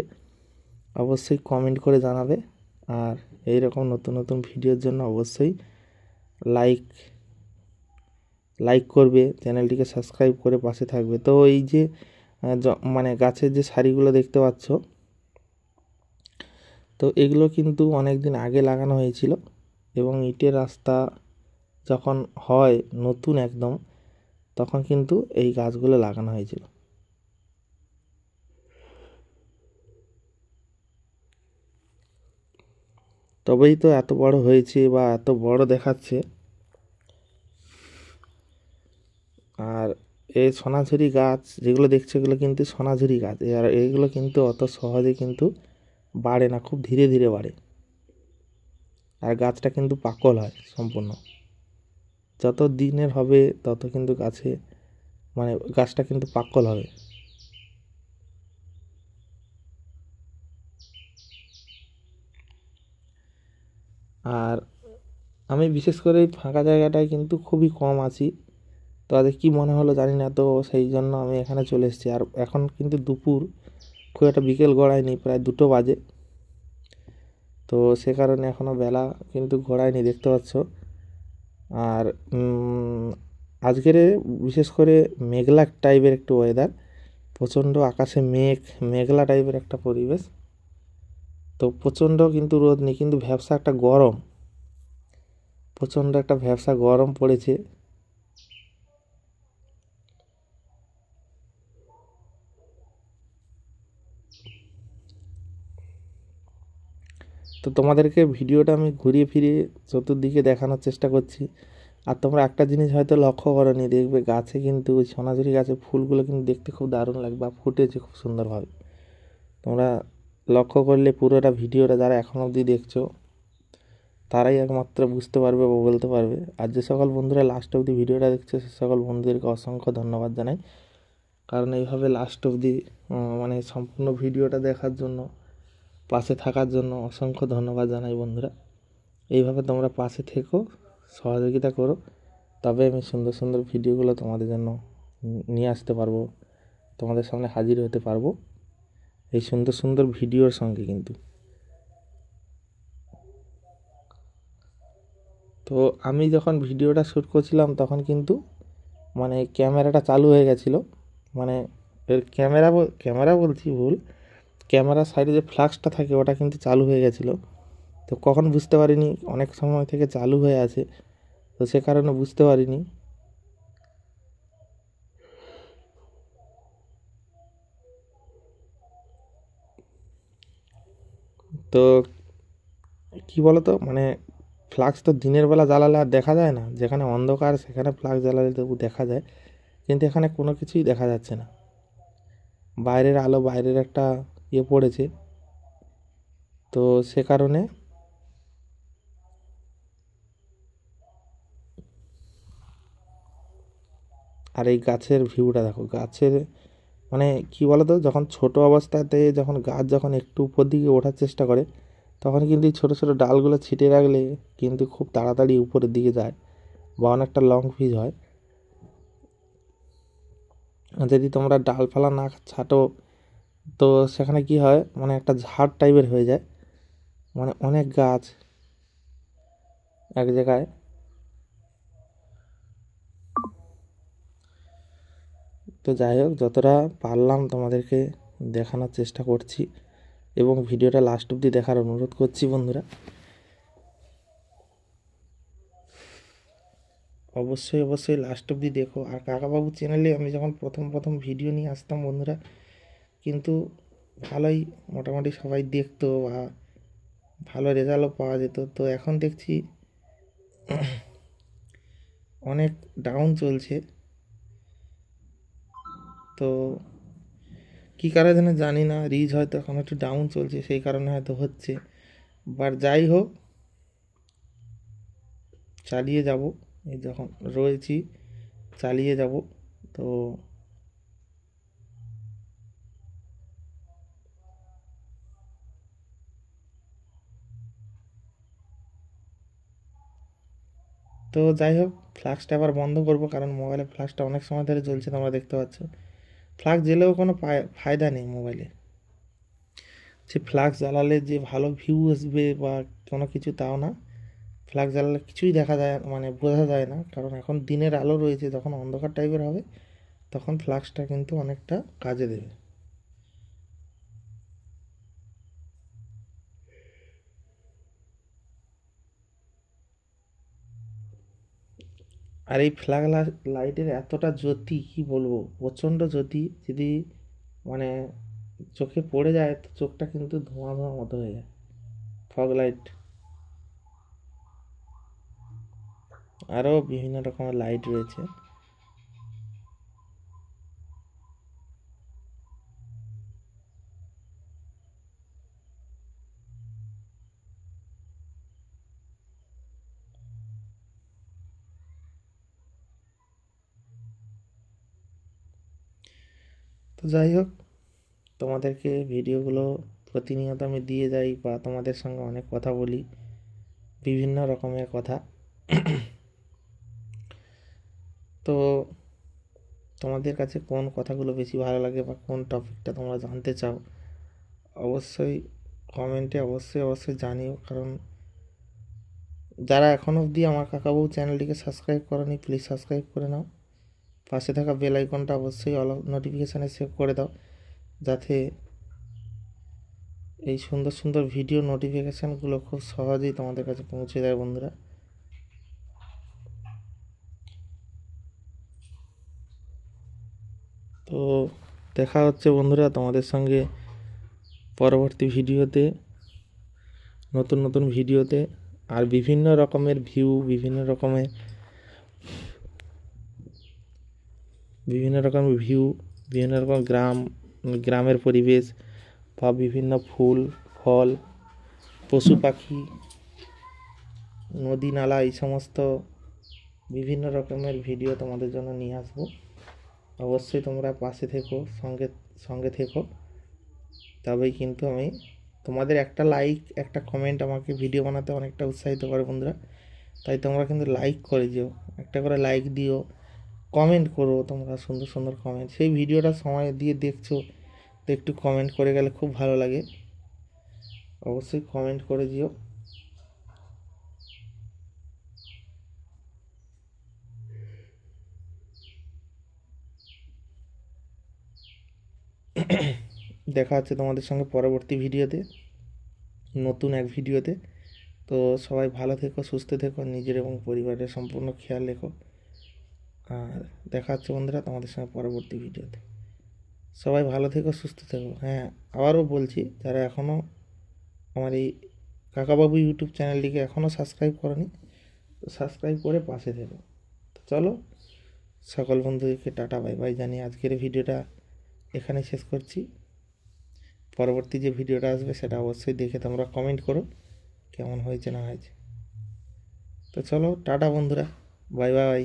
অবশ্যই কমেন্ট করে জানাবে। আর এই রকম নতুন নতুন ভিডিওর জন্য অবশ্যই লাইক করবে, চ্যানেলটিকে সাবস্ক্রাইব করে পাশে থাকবে। তো এই যে মানে গাছের যে সারিগুলো দেখতে পাচ্ছ, তো এগুলো কিন্তু অনেক দিন আগে লাগানো হয়েছিল এবং ইটের রাস্তা যখন হয় নতুন একদম, তখন কিন্তু এই গাছগুলো লাগানো হয়েছিল। তবেই তো এত বড় হয়েছে বা এত বড় দেখাচ্ছে। আর এই সোনাঝুরি গাছ যেগুলো দেখছো এগুলো কিন্তু সোনাঝুরি গাছ, আর এইগুলো কিন্তু অত সহজে কিন্তু বাড়ে না, খুব ধীরে ধীরে বাড়ে। আর গাছটা কিন্তু পাকল হয় সম্পূর্ণ, যত দিনের হবে তত কিন্তু গাছটা কিন্তু পাকল হবে। আর আমি বিশেষ করে এই ফাঁকা জায়গাটায় কিন্তু খুবই কম আছি। তো আজ কী মনে হলো জানি না, তো সেই জন্য আমি এখানে চলে এসেছি। আর এখন কিন্তু দুপুর, খুব একটা বিকেল গড়ায়নি, প্রায় 2টো বাজে। তো সে কারণে এখনও বেলা কিন্তু গড়ায়নি, দেখতে পাচ্ছ। আর আজকের বিশেষ করে মেঘলা টাইপের একটু ওয়েদার, প্রচণ্ড আকাশে মেঘলা টাইপের একটা পরিবেশ। তো প্রচণ্ড কিন্তু রোদ নেই, কিন্তু ভ্যাপসা একটা গরম, প্রচণ্ড একটা ভ্যাপসা গরম পড়েছে। তো তোমাদেরকে ভিডিওটা আমি ঘুরিয়ে ফিরিয়ে চতুর্দিকে দেখানোর চেষ্টা করছি। আর তোমরা একটা জিনিস হয়তো লক্ষ্য করোনি, দেখবে গাছে কিন্তু ওই সোনাঝুরি গাছের ফুলগুলো কিন্তু দেখতে খুব দারুণ লাগবে, বা ফুটেছে খুব সুন্দরভাবে। তোমরা লক্ষ্য করলে পুরোটা ভিডিওটা যারা এখন অবধি দেখছো তারাই একমাত্র বুঝতে পারবে বা বলতে পারবে। আর যে সকল বন্ধুরা লাস্ট অবধি ভিডিওটা দেখছে সে সকল বন্ধুদেরকে অসংখ্য ধন্যবাদ জানাই, কারণ এইভাবে লাস্ট অবধি মানে সম্পূর্ণ ভিডিওটা দেখার জন্য, পাশে থাকার জন্য অসংখ্য ধন্যবাদ জানাই বন্ধুরা। এইভাবে তোমরা পাশে থেকো, সহযোগিতা করো, তবে আমি সুন্দর সুন্দর ভিডিওগুলো তোমাদের জন্য নিয়ে আসতে পারবো, তোমাদের সামনে হাজির হতে পারবো এই সুন্দর সুন্দর ভিডিওর সঙ্গে। কিন্তু তো আমি যখন ভিডিওটা শ্যুট করছিলাম তখন কিন্তু মানে ক্যামেরাটা চালু হয়ে গেছিলো, মানে এর ক্যামেরা বলছি ভুল, ক্যামেরার সাইডে যে ফ্ল্যাশটা থাকে ওটা কিন্তু চালু হয়ে গেছিলো। তো কখন বুঝতে পারিনি, অনেক সময় থেকে চালু হয়ে আছে, তো সে কারণে বুঝতে পারিনি। তো কি বলো তো, মানে ফ্লাক্স তো দিনের বেলা জ্বালালে আর দেখা যায় না, যেখানে অন্ধকার সেখানে ফ্লাক্স জ্বালালে তবু দেখা যায়, কিন্তু এখানে কোনো কিছুই দেখা যাচ্ছে না। বাইরের আলো, বাইরের একটা পড়েছে, তো সে কারণে আর এই গাছের ভিউটা দেখো, গাছের মানে কি বলতো, যখন ছোট অবস্থাতে যখন গাছ যখন একটু উপর দিকে ওঠার চেষ্টা করে, তখন কিন্তু এই ছোটো ছোটো ডালগুলো ছিটিয়ে রাখলে কিন্তু খুব তাড়াতাড়ি উপরের দিকে যায় বা অনেকটা লং ফিজ হয়। যদি তোমরা ডালপালা না ছাটো তো সেখানে কি হয়, মানে একটা ঝাড় টাইপের হয়ে যায়, মানে অনেক গাছ এক জায়গায়। তো যাই হোক, যতটা পারলাম তোমাদেরকে দেখানোর চেষ্টা করছি এবং ভিডিওটা লাস্ট অবধি দেখার অনুরোধ করছি বন্ধুরা। অবশ্যই অবশ্যই লাস্ট অবধি দেখো। আর কাকাবাবু চ্যানেলে আমি যখন প্রথম প্রথম ভিডিও নিয়ে আসতাম বন্ধুরা, কিন্তু ভালোই মোটামুটি সবাই দেখতো বা ভালো রেজাল্টও পাওয়া যেত। তো এখন দেখছি অনেক ডাউন চলছে। তো কী কারণে জানি না, রিচ হয়তো এখন একটু ডাউন চলছে, সেই কারণে হয়তো হচ্ছে। বাট যাই হোক, চালিয়ে যাব, এই যখন রয়েছি চালিয়ে যাব। তো তো যাই হোক, ফ্লাক্সটা আবার বন্ধ করব, কারণ মোবাইলে ফ্লাক্সটা অনেক সময় ধরে জ্বলছে, তোমরা দেখতে পাচ্ছ। ফ্লাক্স জ্বেলেও কোনো ফায়দা নেই মোবাইলে, যে ফ্লাক্স জ্বালালে যে ভালো ভিউ আসবে বা কোনো কিছু তাও না। ফ্লাক্স জ্বালালে কিছুই দেখা যায়, মানে বোঝা যায় না, কারণ এখন দিনের আলো রয়েছে, যখন অন্ধকার টাইপের হবে তখন ফ্লাক্সটা কিন্তু অনেকটা কাজে দেবে। আর এই ফ্ল্যাগ লাইটের এতটা জ্যোতি কি বলবো, প্রচণ্ড জ্যোতি, যদি মানে চোখে পড়ে যায় তো চোখটা কিন্তু ধোঁয়া ধোঁয়া মতো হয়ে যায়। ফগ লাইট, আরও বিভিন্ন রকমের লাইট রয়েছে। তো যাই হোক, তোমাদেরকে ভিডিওগুলো প্রতিনিয়ত আমি দিয়ে যাই বা তোমাদের সঙ্গে অনেক কথা বলি, বিভিন্ন রকমের কথা। তো তোমাদের কাছে কোন কথাগুলো বেশি ভালো লাগে বা কোন টপিকটা তোমরা জানতে চাও, অবশ্যই কমেন্টে অবশ্যই জানিও। কারণ যারা এখনও অবধি আমার কাকাবাবু চ্যানেলটিকে সাবস্ক্রাইব করোনি, প্লিজ সাবস্ক্রাইব করে নাও। পাশে থাকা বেল আইকনটা অবশ্যই অল নোটিফিকেশানে সেভ করে দাও, যাতে এই সুন্দর সুন্দর ভিডিও নোটিফিকেশানগুলো খুব সহজেই তোমাদের কাছে পৌঁছে যায় বন্ধুরা। তো দেখা হচ্ছে বন্ধুরা তোমাদের সঙ্গে পরবর্তী ভিডিওতে, নতুন নতুন ভিডিওতে। আর বিভিন্ন রকমের ভিউ, বিভিন্ন রকমের বিভিন্ন রকম গ্রামের পরিবেশ বা বিভিন্ন ফুল ফল, পশু পাখি, নদী নালা, এই সমস্ত বিভিন্ন রকমের ভিডিও তোমাদের জন্য নিয়ে আসবো। অবশ্যই তোমরা পাশে থেকো, সঙ্গে থেকো, তবেই কিন্তু আমি তোমাদের একটা লাইক একটা কমেন্ট আমাকে ভিডিও বানাতে অনেকটা উৎসাহিত করে বন্ধুরা। তাই তোমরা কিন্তু লাইক করে দিও, একটা করে লাইক দিও, কমেন্ট করো তোমরা সুন্দর সুন্দর কমেন্ট। সেই ভিডিওটা সময় দিয়ে দেখছো তো একটু কমেন্ট করে গেলে খুব ভালো লাগে, অবশ্যই কমেন্ট করে দিও। দেখা হচ্ছে তোমাদের সঙ্গে পরবর্তী ভিডিওতে, নতুন এক ভিডিওতে। তো সবাই ভালো থেকো, সুস্থ থেকো, নিজের এবং পরিবারের সম্পূর্ণ খেয়াল রেখো। আর দেখা হচ্ছে বন্ধুরা তোমাদের সঙ্গে পরবর্তী ভিডিওতে। সবাই ভালো থেকো, সুস্থ থেকো। হ্যাঁ, আবারও বলছি, যারা এখনও আমার এই কাকাবাবু ইউটিউব চ্যানেলটিকে এখনও সাবস্ক্রাইব করনি, তো সাবস্ক্রাইব করে পাশে থেকো। তো চলো, সকল বন্ধুদেরকে টাটা বাই বাই জানিয়ে আজকের ভিডিওটা এখানে শেষ করছি। পরবর্তী যে ভিডিওটা আসবে সেটা অবশ্যই দেখে তোমরা কমেন্ট করো কেমন হয়েছে না হয়েছে। তো চলো টাটা বন্ধুরা, বাই বাই।